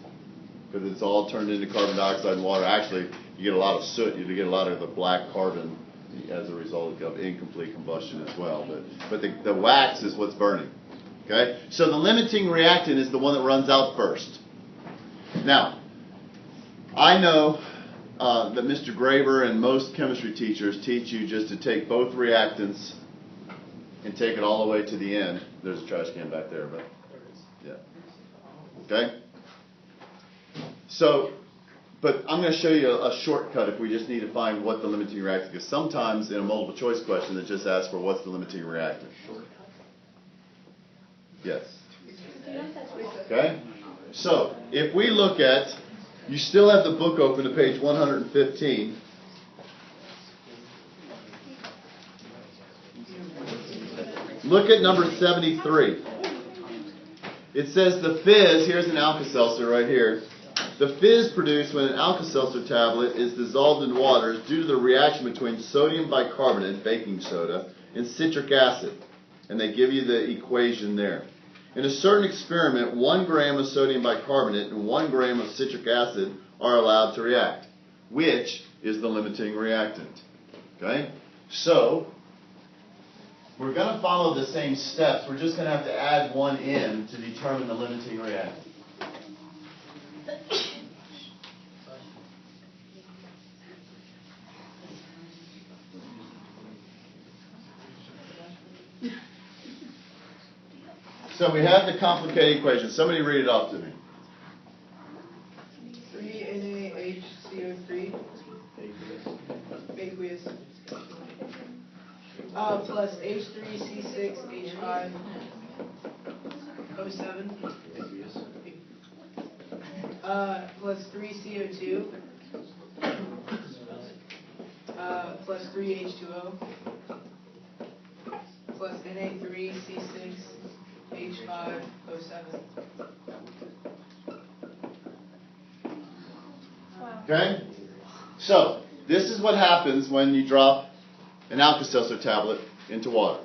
because it's all turned into carbon dioxide and water. Actually, you get a lot of soot. You get a lot of the black carbon as a result of incomplete combustion as well. But the wax is what's burning. Okay? So the limiting reactant is the one that runs out first. Now, I know that Mr. Graber and most chemistry teachers teach you just to take both reactants and take it all the way to the end. There's a trash can back there, but yeah. Okay? So, but I'm going to show you a shortcut if we just need to find what the limiting reactant is. Because sometimes in a multiple choice question it just asks for what's the limiting reactant. Yes. Okay? So, if we look at, you still have the book open to page 115. Look at number 73. It says the fizz, here's an Alka-Seltzer right here. The fizz produced when an Alka-Seltzer tablet is dissolved in water is due to the reaction between sodium bicarbonate, baking soda, and citric acid. And they give you the equation there. In a certain experiment, 1 gram of sodium bicarbonate and 1 gram of citric acid are allowed to react. Which is the limiting reactant? Okay? So, we're going to follow the same steps. We're just going to have to add one in to determine the limiting reactant. So we have the complicated equation. Somebody read it off to me. 3NaHCO3 aqueous Plus H3C6H5O7. Plus 3 CO2. Plus 3 H2O. Plus Na3C6H5O7. Okay? So, this is what happens when you drop an Alka-Seltzer tablet into water.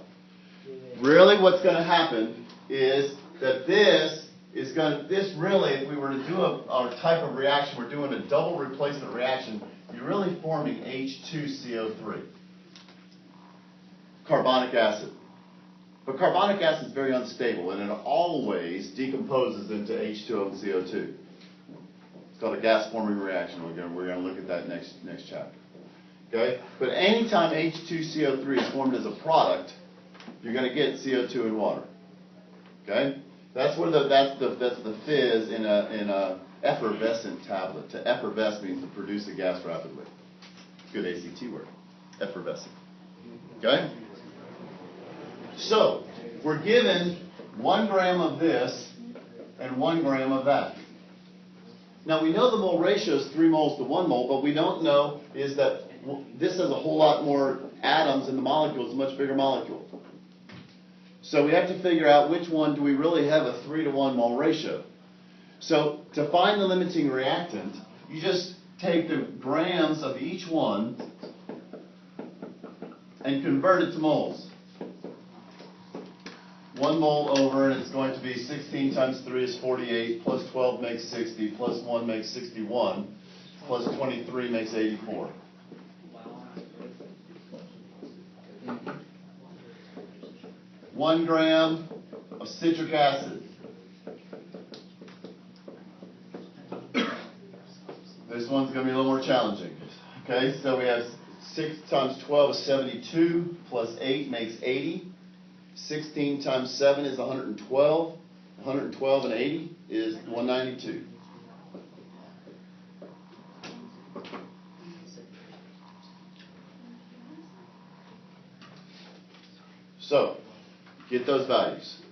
Really what's going to happen is that this really, if we were to do our type of reaction, we're doing a double replacement reaction, you're really forming H2CO3, carbonic acid. But carbonic acid is very unstable, and it always decomposes into H2O and CO2. It's called a gas-forming reaction. We're going to look at that next chapter. Okay? But anytime H2CO3 is formed as a product, you're going to get CO2 and water. Okay? That's the fizz in a effervescent tablet. To effervesce means to produce a gas rapidly. Good ACT word. Effervescent. Okay? So, we're given 1 gram of this and 1 gram of that. Now we know the mole ratio is 3 moles to 1 mole, but we don't know is that this has a whole lot more atoms in the molecule. It's a much bigger molecule. So we have to figure out which one do we really have a 3 to 1 mole ratio. So to find the limiting reactant, you just take the grams of each one and convert it to moles. 1 mole over, and it's going to be 16 times 3 is 48, plus 12 makes 60, plus 1 makes 61, plus 23 makes 84. 1 gram of citric acid. This one's going to be a little more challenging. Okay, so we have 6 times 12 is 72, plus 8 makes 80. 16 times 7 is 112. 112 and 80 is 192. So, get those values.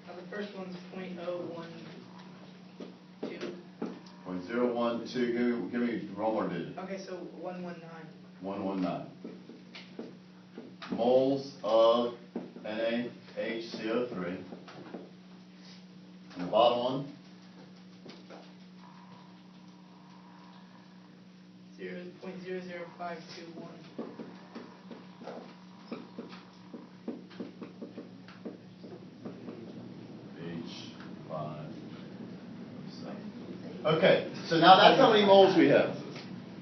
The first one's 0.012. 0.012. Give me one more digit. Okay, so 119. 119. Moles of NaHCO3. And the bottom one? 0.00521. Okay, so now that's how many moles we have.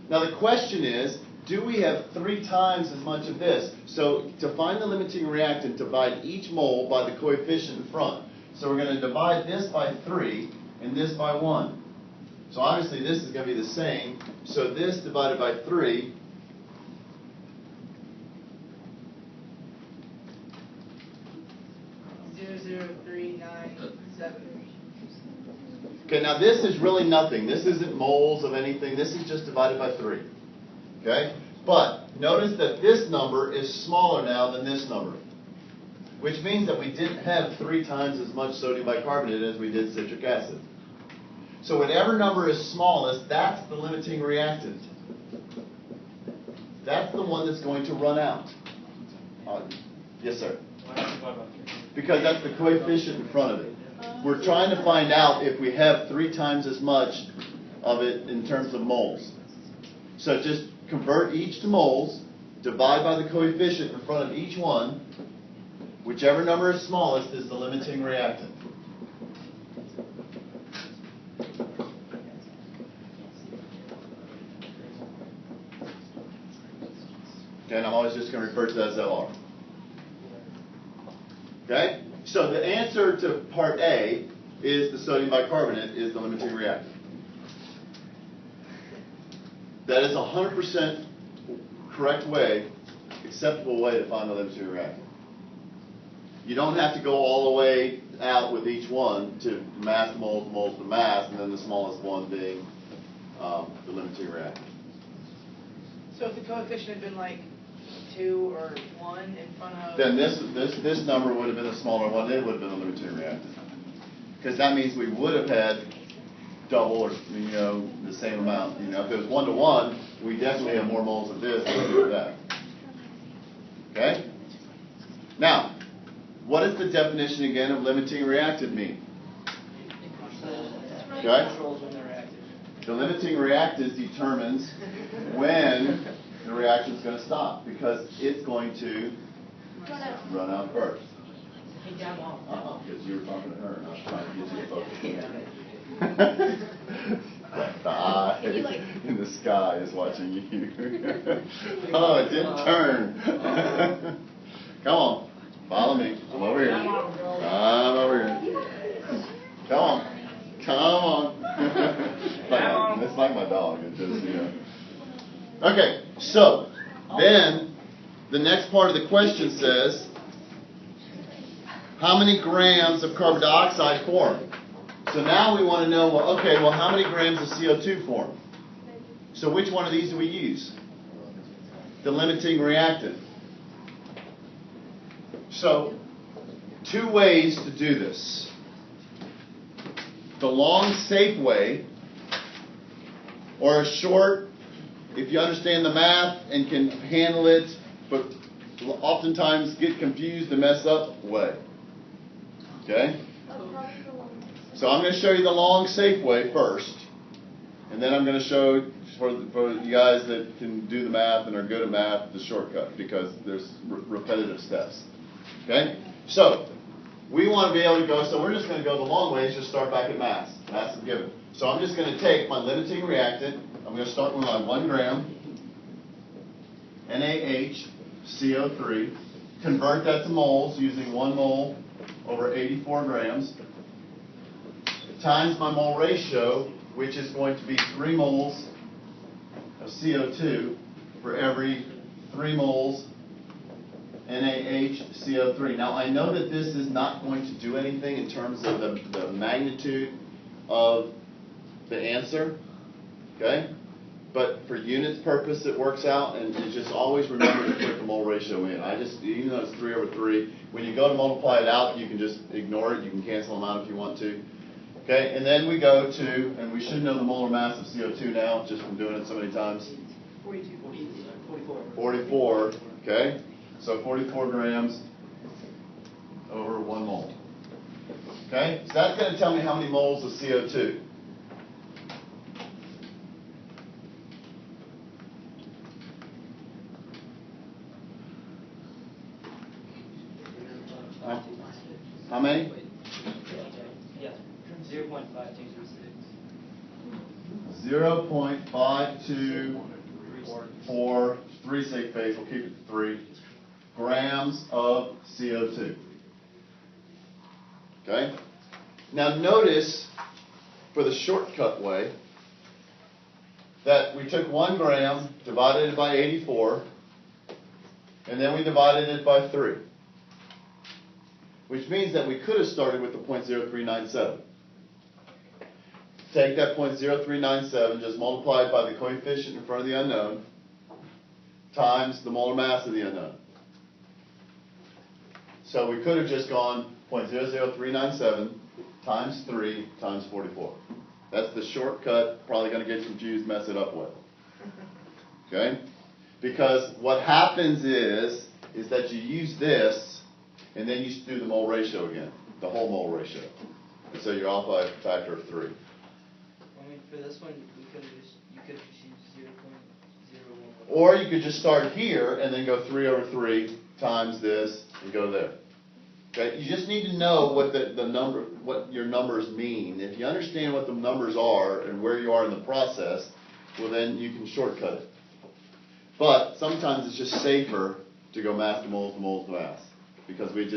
Now the question is, do we have 3 times as much of this? So to find the limiting reactant, divide each mole by the coefficient in front. So we're going to divide this by 3 and this by 1. So obviously this is going to be the same. So this divided by 3 . 0.00397. Okay, now this is really nothing. This isn't moles of anything. This is just divided by 3. Okay? But notice that this number is smaller now than this number, which means that we didn't have 3 times as much sodium bicarbonate as we did citric acid. So whatever number is smallest, that's the limiting reactant. That's the one that's going to run out. Yes, sir? Because that's the coefficient in front of it. We're trying to find out if we have 3 times as much of it in terms of moles. So just convert each to moles, divide by the coefficient in front of each one. Whichever number is smallest is the limiting reactant. Okay, and I'm always just going to refer to that as LR. Okay? So the answer to part A is the sodium bicarbonate is the limiting reactant. That is 100% correct way, acceptable way to find the limiting reactant. You don't have to go all the way out with each one to mass to moles to mass, and then the smallest one being the limiting reactant. So if the coefficient had been like 2 or 1 in front of... Then this number would have been a smaller one. It would have been a limiting reactant. Because that means we would have had double or, the same amount. If it was 1 to 1, we definitely have more moles of this than we do of that. Okay? Now, what does the definition again of limiting reactant mean? Okay? Controls when they're active. The limiting reactant determines when the reaction is going to stop because it's going to run out first. Because you were talking to her and I was trying to get you to focus. The eye in the sky is watching you. Oh, it didn't turn. Come on, follow me. I'm over here. I'm over here. Come on. Come on. It's like my dog. It just, Okay, so then the next part of the question says, how many grams of carbon dioxide form? So now we want to know, how many grams of CO2 form? So which one of these do we use? The limiting reactant. So, 2 ways to do this. The long, safe way, or a short, if you understand the math and can handle it, but oftentimes get confused and mess up way. Okay? So I'm going to show you the long, safe way first, and then I'm going to show for you guys that can do the math and are good at math, the shortcut, because there's repetitive steps. Okay? So we want to be able to go, so we're just going to go the long way and just start back at mass. Mass is given. So I'm just going to take my limiting reactant. I'm going to start with my 1 gram NaHCO3, convert that to moles using 1 mole over 84 grams, times my mole ratio, which is going to be 3 moles of CO2 for every 3 moles NaHCO3. Now I know that this is not going to do anything in terms of the magnitude of the answer, okay? But for units purpose it works out, and just always remember to put the mole ratio in. Even though it's 3 over 3, when you go to multiply it out, you can just ignore it. You can cancel them out if you want to. Okay, and then we go to, and we should know the molar mass of CO2 now, just from doing it so many times. 44, okay? So 44 grams over 1 mole. Okay, so that's going to tell me how many moles of CO2. How many? Yeah, 0.5236. 0.5246 phase, we'll keep it 3 grams of CO2. Okay? Now notice, for the shortcut way, that we took 1 gram, divided it by 84, and then we divided it by 3. Which means that we could have started with the 0.0397. Take that 0.0397, just multiply it by the coefficient in front of the unknown, times the molar mass of the unknown. So we could have just gone 0.00397 times 3 times 44. That's the shortcut, probably going to get confused, mess it up with. Okay? Because what happens is that you use this, and then you do the mole ratio again, the whole mole ratio. And so you're off by a factor of 3. I mean, for this one, you could have just used 0.01. Or you could just start here and then go 3 over 3 times this and go there. Okay? You just need to know what what your numbers mean. If you understand what the numbers are and where you are in the process, well then you can shortcut it. But sometimes it's just safer to go mass to moles to moles to mass, because we're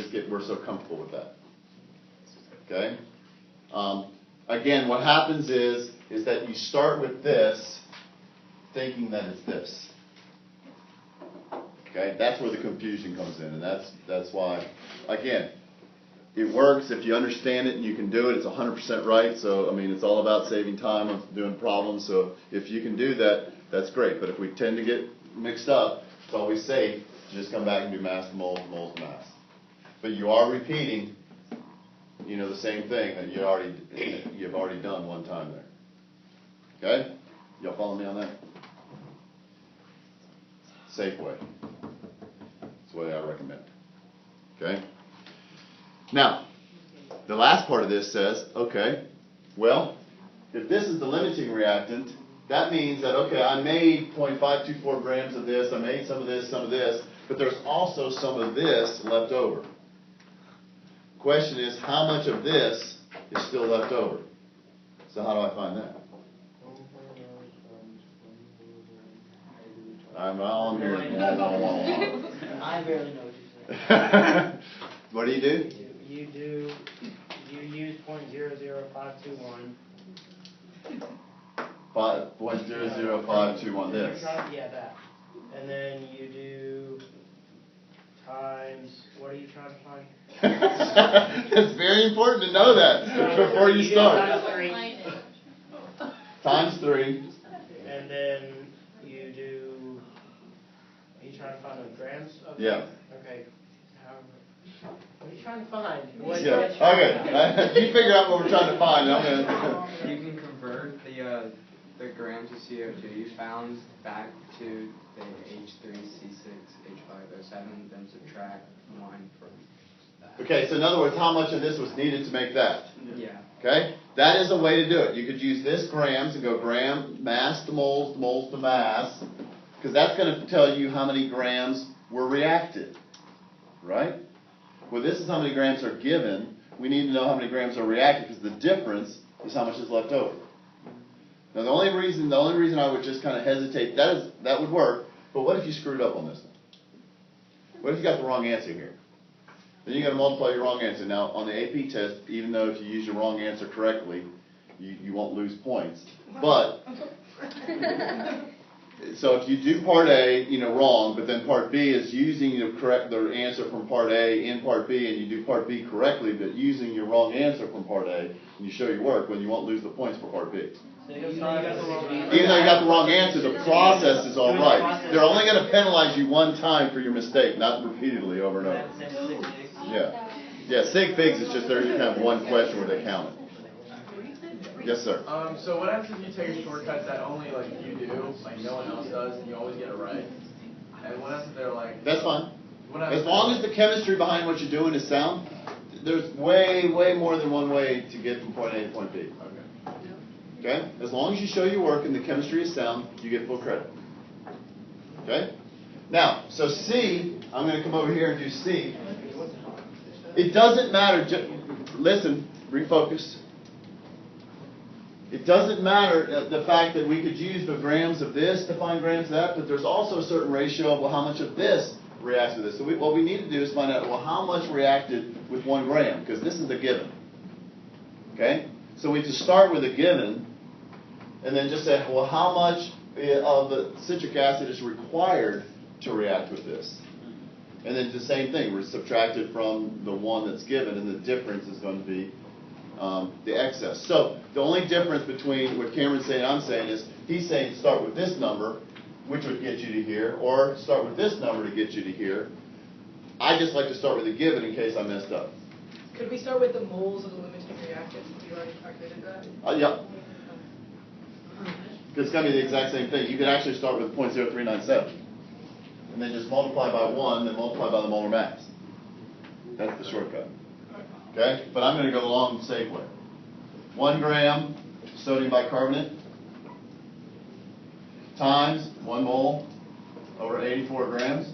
so comfortable with that. Okay? Again, what happens is that you start with this thinking that it's this. Okay? That's where the confusion comes in, and that's why, again, it works if you understand it and you can do it. It's 100% right. So, I mean, it's all about saving time of doing problems. So if you can do that, that's great. But if we tend to get mixed up, it's always safe to just come back and do mass to moles to mass. But you are repeating, the same thing that you've already done one time there. Okay? Y'all follow me on that? Safe way. That's the way I recommend. Okay? Now, the last part of this says, okay, well, if this is the limiting reactant, that means that, okay, I made 0.524 grams of this, I made some of this, but there's also some of this left over. Question is, how much of this is still left over? So how do I find that? I'm all here. I barely know what you're saying. What do? You use 0.00521. 5.00521 this. Yeah, that. And then you do times, what are you trying to find? It's very important to know that before you start. Times 3. And then you do, are you trying to find the grams of Yeah. Okay. What are you trying to find? What Yeah. Okay. You figure out what we're trying to find. I'm gonna. You can convert the grams of CO2 you found back to the H3C6H5O7, then subtract 1 from that. Okay. So in other words, how much of this was needed to make that? Yeah. Okay. That is a way to do it. You could use this grams and go gram mass to moles to mass, because that's going to tell you how many grams were reacted, right? Well, this is how many grams are given. We need to know how many grams are reacted, because the difference is how much is left over. Now, the only reason I would just kind of hesitate, that would work, but what if you screwed up on this one? What if you got the wrong answer here? Then you got to multiply your wrong answer. Now, on the AP test, even though if you use your wrong answer correctly, you won't lose points. But, so if you do part A, wrong, but then part B is using the answer from part A in part B, and you do part B correctly, but using your wrong answer from part A, and you show your work, then you won't lose the points for part B. Even though you got the wrong answer. Even though you got the wrong answer, the process is all right. They're only going to penalize you one time for your mistake, not repeatedly over and over. Yeah. Yeah, sig figs is just there you have one question where they count it. Yes, sir. So what happens if you take a shortcut that only you do, no one else does, and you always get it right? And what happens if they're That's fine. As long as the chemistry behind what you're doing is sound, there's way more than one way to get from point A to point B. Okay. Okay? As long as you show your work and the chemistry is sound, you get full credit. Okay? Now, so C, I'm going to come over here and do C. It doesn't matter, listen, refocus. It doesn't matter the fact that we could use the grams of this to find grams of that, but there's also a certain ratio of how much of this reacts with this. So what we need to do is find out, how much reacted with 1 gram, because this is the given. Okay? So we just start with a given, and then just say, how much of the citric acid is required to react with this? And then the same thing, we're subtracted from the one that's given, and the difference is going to be the excess. So the only difference between what Cameron's saying and I'm saying is, he's saying start with this number, which would get you to here, or start with this number to get you to here. I just like to start with a given in case I messed up. Could we start with the moles of the limiting reactant? You already calculated that? Yep. It's going to be the exact same thing. You could actually start with 0.0397. And then just multiply by 1, then multiply by the molar mass. That's the shortcut. Okay? But I'm going to go the long, safe way. 1 gram sodium bicarbonate times 1 mole over 84 grams.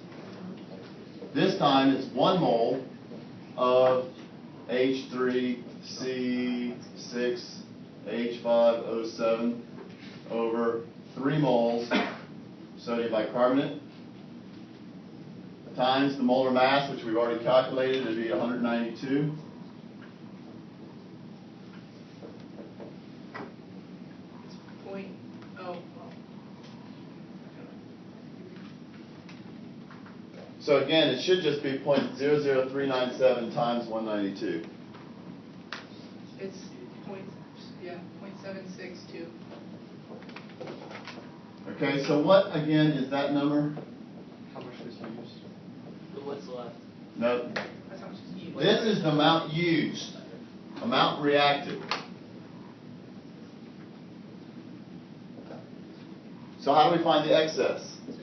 This time it's 1 mole of H3C6H5O7 over 3 moles sodium bicarbonate times the molar mass, which we've already calculated, it'd be 192. So again, it should just be 0.00397 times 192. It's 0.762. Okay, so what again is that number? How much was used? What's left? No, That's how much is used. this is the amount used, amount reacted. So how do we find the excess? So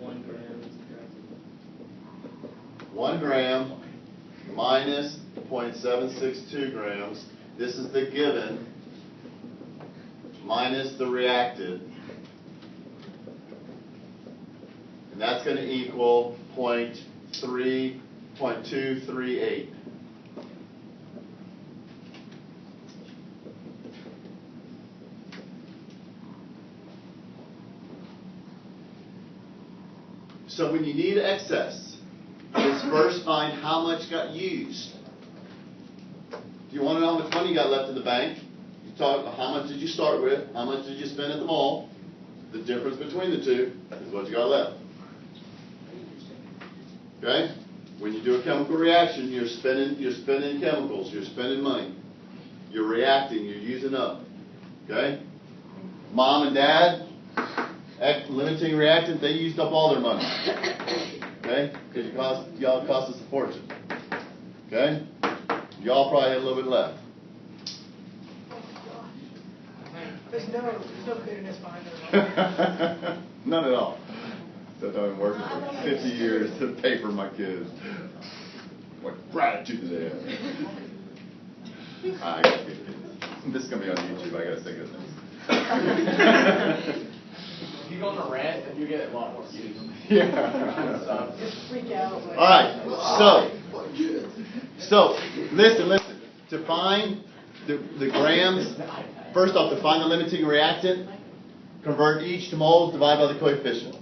1 gram is subtracted. 1 gram minus 0.762 grams. This is the given minus the reacted. And that's going to equal 0.238. So when you need excess, is first find how much got used. If you want to know how much money you got left in the bank, you talk how much did you start with, how much did you spend at the mall. The difference between the two is what you got left. Okay? When you do a chemical reaction, you're spending chemicals, you're spending money. You're reacting, you're using up. Okay? Mom and dad, limiting reactant, they used up all their money. Okay? Because y'all cost us a fortune. Okay? Y'all probably had a little bit left. There's no bitterness behind it at all. None at all. That I've been working for 50 years to pay for my kids. What gratitude do they have? I gotta get this is gonna be on YouTube. I gotta say good things. If you go on a rant, then you get a lot more views. Yeah. Just freak out. Like, All right. So listen. To find the grams, first off, to find the limiting reactant, convert each to moles, divide by the coefficient.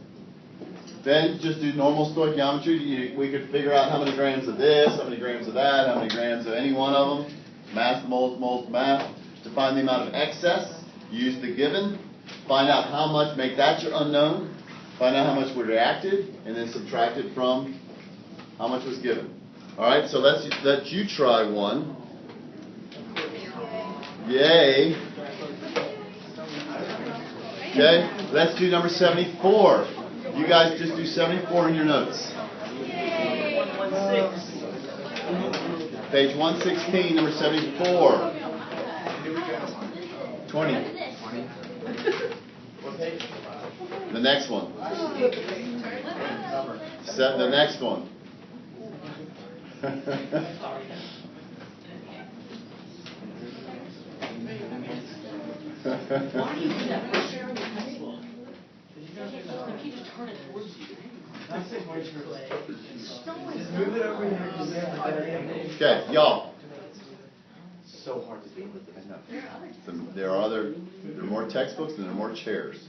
Then just do normal stoichiometry. We could figure out how many grams of this, how many grams of that, how many grams of any one of them. Mass to moles to mass. To find the amount of excess, use the given. Find out how much, make that your unknown. Find out how much we reacted, and then subtract it from how much was given. All right, so let you try one. Yay. Okay, let's do number 74. You guys just do 74 in your notes. Page 116, number 74. 20. What page? The next one. The next one. Just move it over here. Okay, y'all. So hard to deal with. There are more textbooks and there are more chairs.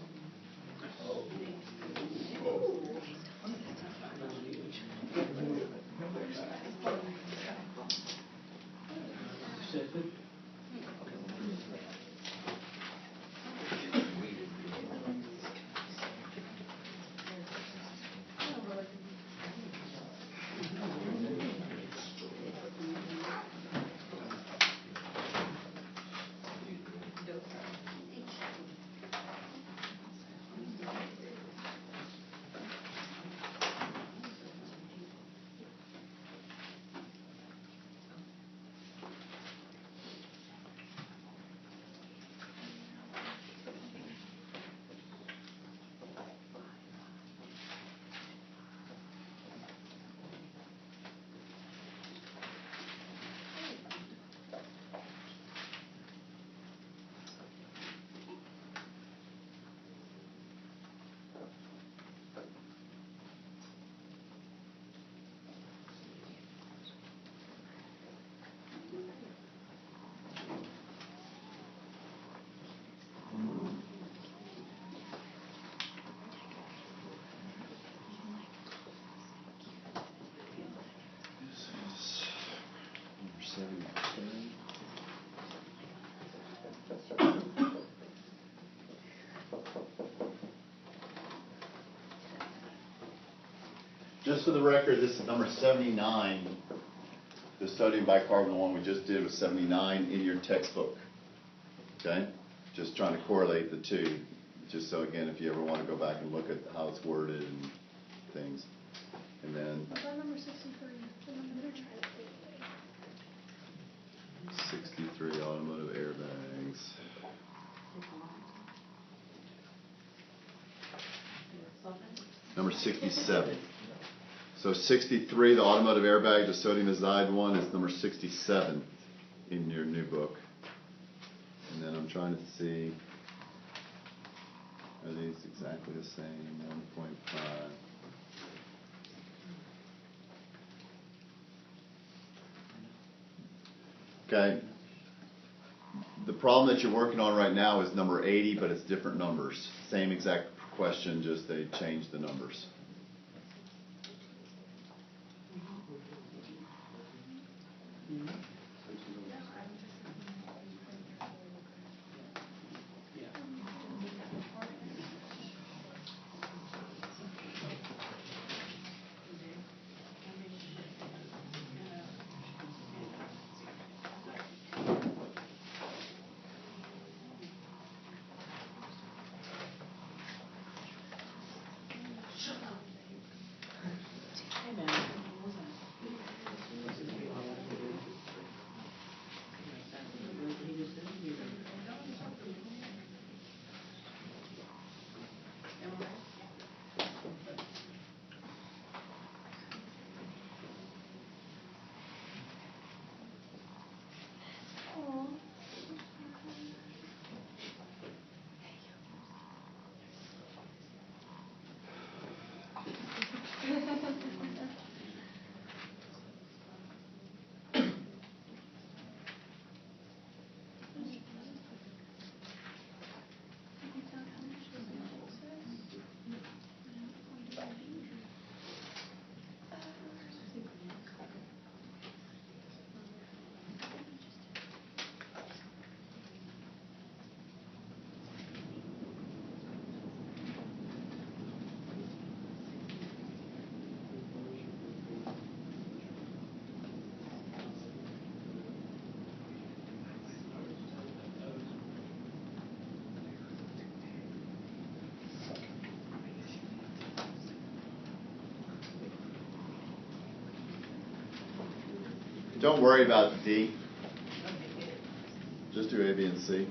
Just for the record, this is number 79. The sodium bicarbonate one we just did was 79 in your textbook. Okay? Just trying to correlate the two just so again, if you ever want to go back and look at how it's worded and things. And then What about number 63? Remember to try to 63 automotive airbags. Number 67. So 63, the automotive airbag, the sodium azide one, is number 67 in your new book. And then I'm trying to see, are these exactly the same? 1.5. Okay. The problem that you're working on right now is number 80, but it's different numbers. Same exact question, just they changed the numbers. Don't worry about D. Just do A, B, and C.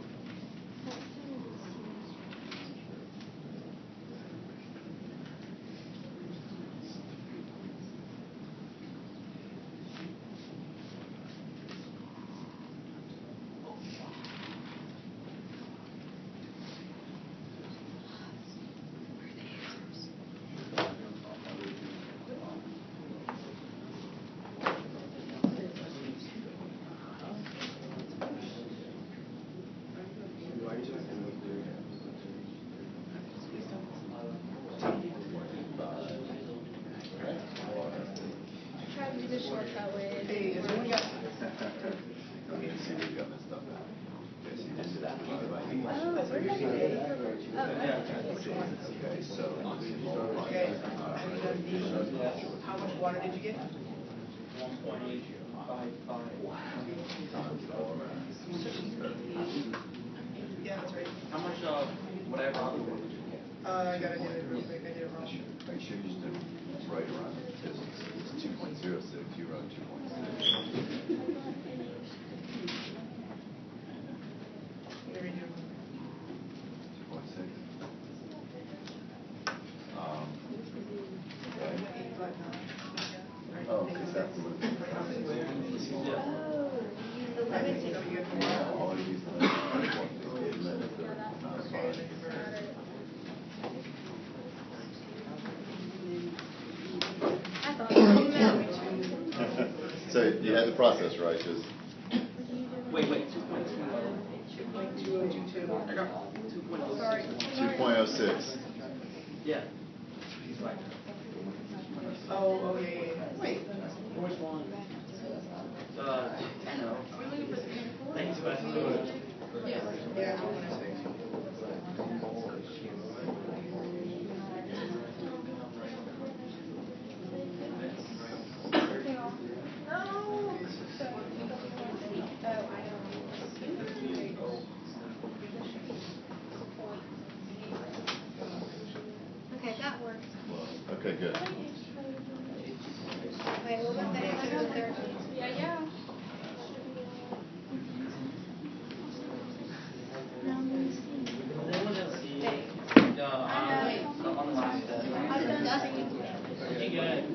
Try to do the shortcut way. Hey, is anyone got? See, we've got messed up now. Okay, so you did that. Oh, where'd that go? Okay, so. Okay. How much water did you get? 1.855. Yeah, that's right. How much would I brought? I gotta do it real quick. I did it wrong. Make sure you just do right around it, because it's 2.06, you wrote 2.6. Let me do it. 2.6. Okay. 859. Oh, because that's the limit. The limited. Yeah, all you use the limit of not five. I thought it was amount. So you had the process, right? Just Wait, 2.2. 2.2022. I got 2.06. Sorry. 2.06. Yeah. He's right. Oh, yeah. Wait. Which one? Thanks, man. Yeah, 2.06. Wait, what was the answer to the third one? Yeah. On the last step. Did you get it? 1.5,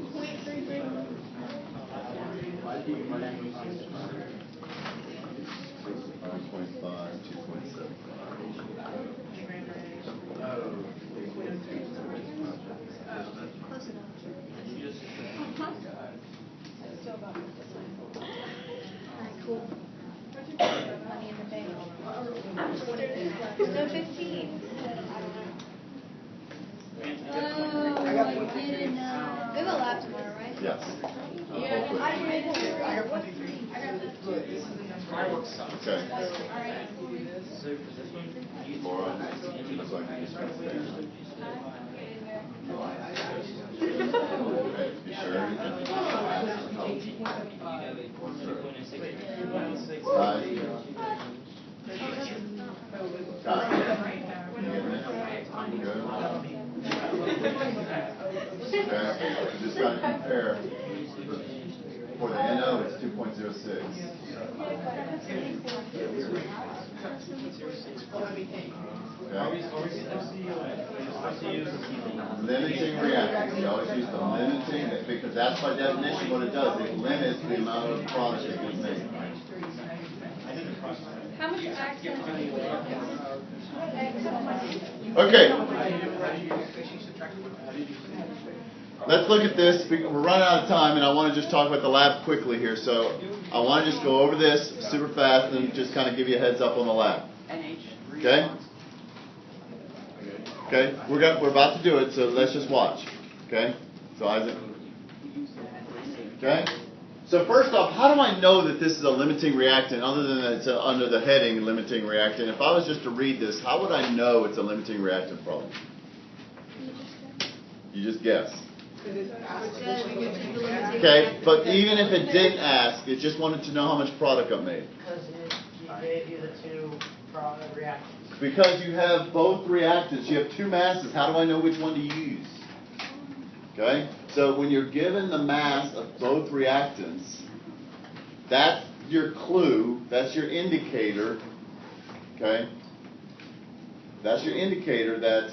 2.75. Close enough. Alright, cool. Money in the bank. So 15. Oh, I didn't know. We have a lab tomorrow, right? Yes. Yeah, I did. I got 23. Good, this is the number. Okay. Alright. So for this one, you Laura, looks like you just got there. Okay, you sure? Guys? Guys? You getting it? You good? Okay, you just gotta compare. For the NO, it's 2.06. Limiting reactants. You always use the limiting, because that's by definition what it does. It limits the amount of product that gets made. How much access do you have? Okay. Let's look at this. We're running out of time, and I want to just talk about the lab quickly here. So I want to just go over this super fast and just kind of give you a heads up on the lab. Okay? Okay? We're about to do it, so let's just watch. Okay? So Isaac. Okay? So first off, how do I know that this is a limiting reactant other than that it's under the heading limiting reactant? If I was just to read this, how would I know it's a limiting reactant problem? You just guess. Okay, but even if it didn't ask, it just wanted to know how much product got made. Because it gave you the two reactants. Because you have both reactants, you have two masses, how do I know which one to use? Okay, so when you're given the mass of both reactants, that's your clue, that's your indicator, okay? That's your indicator that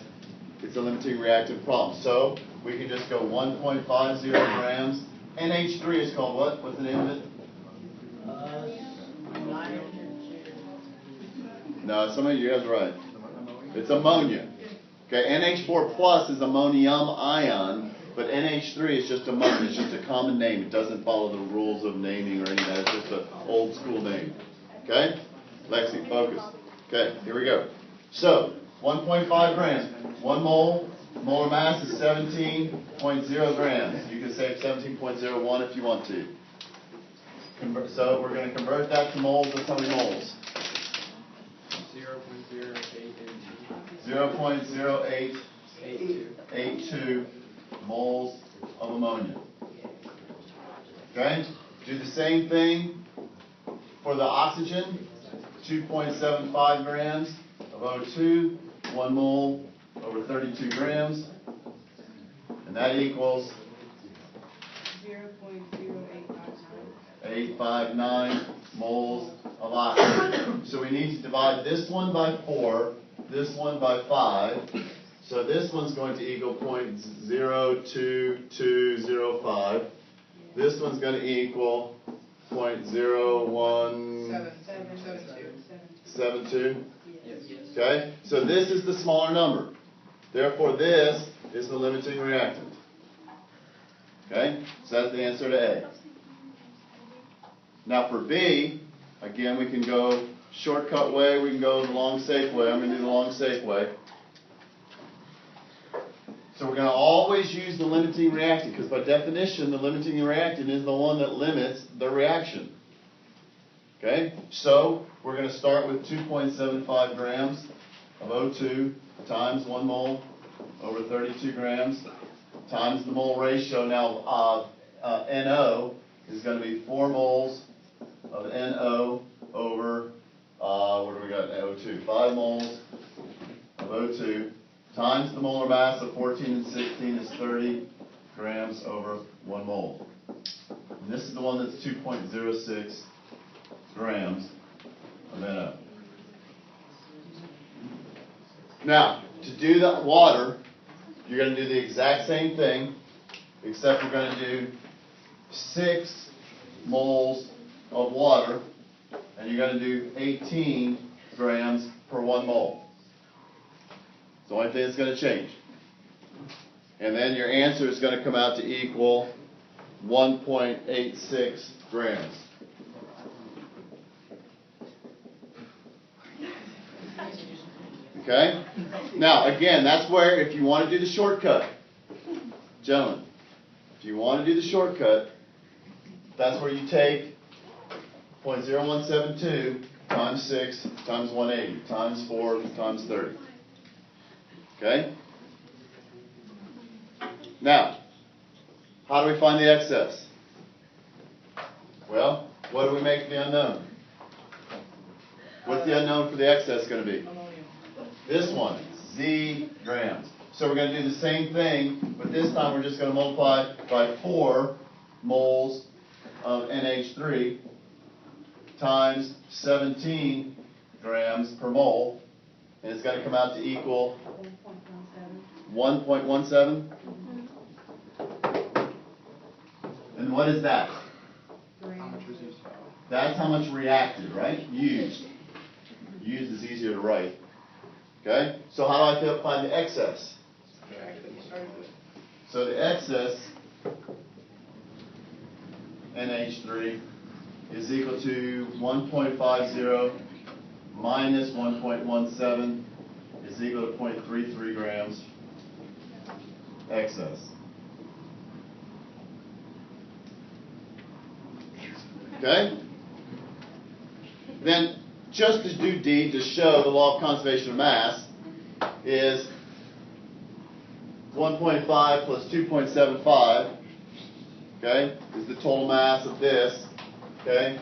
it's a limiting reactant problem. So we can just go 1.50 grams. NH3 is called what? What's the name of it? No, some of you guys are right. It's ammonia. Okay, NH4 plus is ammonium ion, but NH3 is just ammonia. It's just a common name. It doesn't follow the rules of naming or any of that. It's just an old school name. Okay? Lexi, focus. Okay, here we go. So, 1.5 grams. 1 mole. Molar mass is 17.0 grams. You can say 17.01 if you want to. So we're going to convert that to moles. That's how many moles? 0.0882 moles of ammonia. Okay? Do the same thing for the oxygen. 2.75 grams of O2, 1 mole over 32 grams. And that equals 859 moles of oxygen. So we need to divide this one by 4, this one by 5. So this one's going to equal 0.02205. This one's going to equal 0.0172. Okay? So this is the smaller number. Therefore, this is the limiting reactant. Okay? So that's the answer to A. Now for B, again, we can go shortcut way, we can go the long safe way. I'm going to do the long safe way. So we're going to always use the limiting reactant, because by definition, the limiting reactant is the one that limits the reaction. Okay? So we're going to start with 2.75 grams of O2 times 1 mole over 32 grams times the mole ratio. Now, NO is going to be 4 moles of NO over, what do we got? O2. 5 moles of O2 times the molar mass of 14 and 16 is 30 grams over 1 mole. And this is the one that's 2.06 grams of NO. Now, to do the water, you're going to do the exact same thing, except you're going to do 6 moles of water, and you're going to do 18 grams per 1 mole. It's the only thing that's going to change. And then your answer is going to come out to equal 1.86 grams. Okay? Now, again, that's where, if you want to do the shortcut, gentlemen, if you want to do the shortcut, that's where you take 0.0172 times 6 times 180 times 4 times 30. Okay? Now, how do we find the excess? Well, what do we make the unknown? What's the unknown for the excess going to be? This one, Z grams. So we're going to do the same thing, but this time we're just going to multiply by 4 moles of NH3 times 17 grams per mole, and it's going to come out to equal 1.17. And what is that? That's how much reacted, right? Used. Used is easier to write. Okay? So how do I find the excess? So the excess, NH3, is equal to 1.50 minus 1.17 is equal to 0.33 grams excess. Okay? Then, just to do D, to show the law of conservation of mass, is 1.5 plus 2.75, okay, is the total mass of this, okay?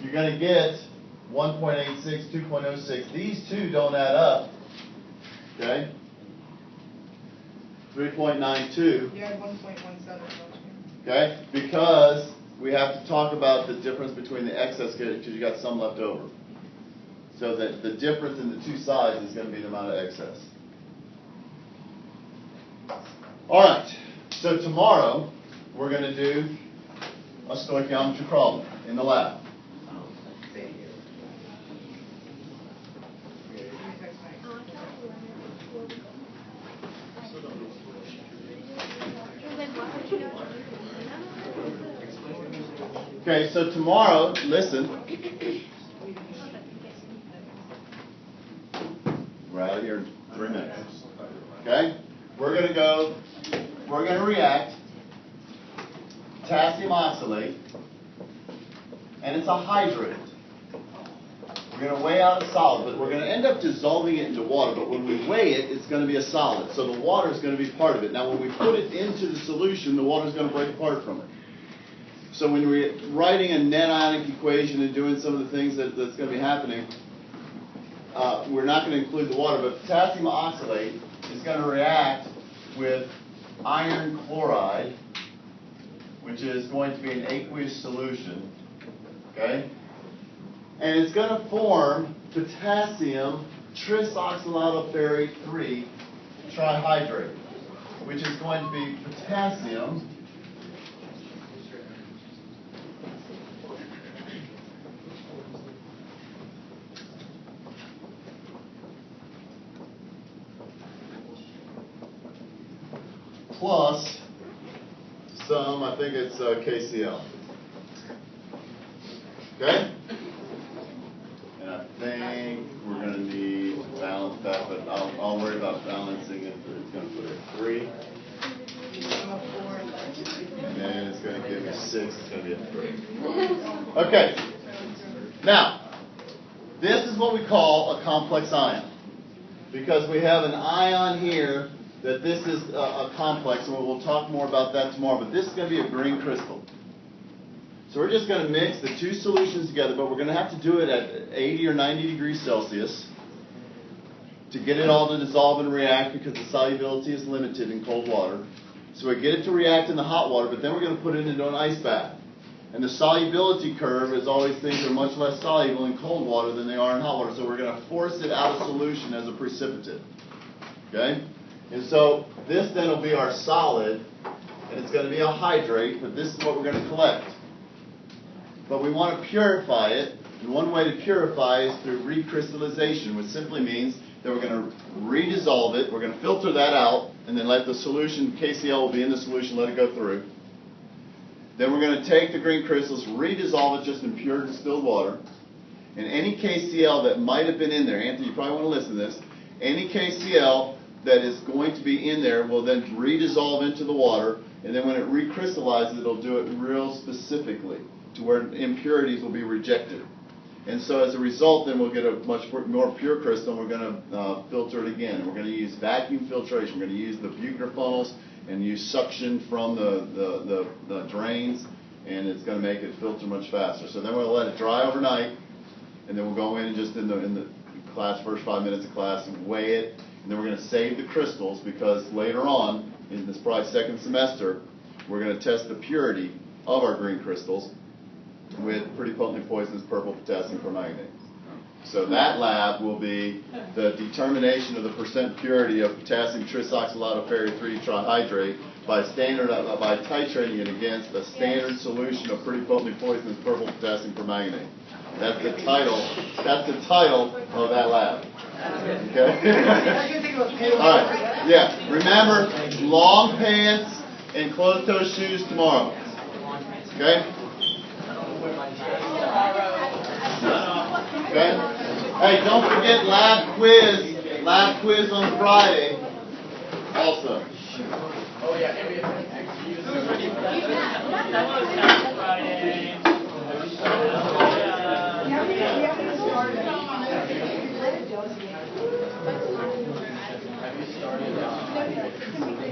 You're going to get 1.86, 2.06. These two don't add up, okay? 3.92. You had 1.17, don't you? Okay? Because we have to talk about the difference between the excess because you got some left over. So that the difference in the two sides is going to be the amount of excess. All right. So tomorrow we're going to do a stoichiometry problem in the lab. Okay, so tomorrow, listen. We're out of here in 3 minutes. Okay? We're going to react potassium oxalate, and it's a hydrate. We're going to weigh out a solid, but we're going to end up dissolving it into water, but when we weigh it, it's going to be a solid. So the water is going to be part of it. Now, when we put it into the solution, the water is going to break apart from it. So when we're writing a net ionic equation and doing some of the things that's going to be happening, we're not going to include the water, but potassium oxalate is going to react with iron chloride, which is going to be an aqueous solution, okay? And it's going to form potassium trisoxylaldoferrate 3 trihydrate, which is going to be potassium plus some, I think it's KCl. Okay? And I think we're going to need to balance that, but I'll worry about balancing it. It's going to put a 3. And then it's going to give me 6. It's going to be a 3. Okay. Now, this is what we call a complex ion. Because we have an ion here that this is a complex, and we'll talk more about that tomorrow, but this is going to be a green crystal. So we're just going to mix the two solutions together, but we're going to have to do it at 80 or 90 degrees Celsius to get it all to dissolve and react because the solubility is limited in cold water. So we get it to react in the hot water, but then we're going to put it into an ice bath. And the solubility curve is always things are much less soluble in cold water than they are in hot water. So we're going to force it out of solution as a precipitate. Okay? And so this then will be our solid, and it's going to be a hydrate, but this is what we're going to collect. But we want to purify it, and one way to purify is through recrystallization, which simply means that we're going to redissolve it, we're going to filter that out, and then let the solution, KCl will be in the solution, let it go through. Then we're going to take the green crystals, redissolve it just in pure distilled water, and any KCl that might have been in there, Anthony, you probably want to listen to this, any KCl that is going to be in there will then redissolve into the water, and then when it recrystallizes, it'll do it real specifically to where impurities will be rejected. And so as a result, then we'll get a much more pure crystal, and we're going to filter it again. We're going to use vacuum filtration. We're going to use the Buchner funnels and use suction from the drains, and it's going to make it filter much faster. So then we'll let it dry overnight, and then we'll go in just in the class, first 5 minutes of class, and weigh it. And then we're going to save the crystals, because later on, in this probably second semester, we're going to test the purity of our green crystals with pretty potently poisonous purple potassium permanganate. So that lab will be the determination of the percent purity of potassium trisoxylatoferic trihydrate by titrating it against a standard solution of pretty potently poisonous purple potassium permanganate. That's the title. That's the title of that lab. Okay. All right. Yeah. Remember, long pants and closed-toe shoes tomorrow. Okay. Okay. Hey, don't forget lab quiz. Lab quiz on Friday. Also. Oh yeah, Yeah.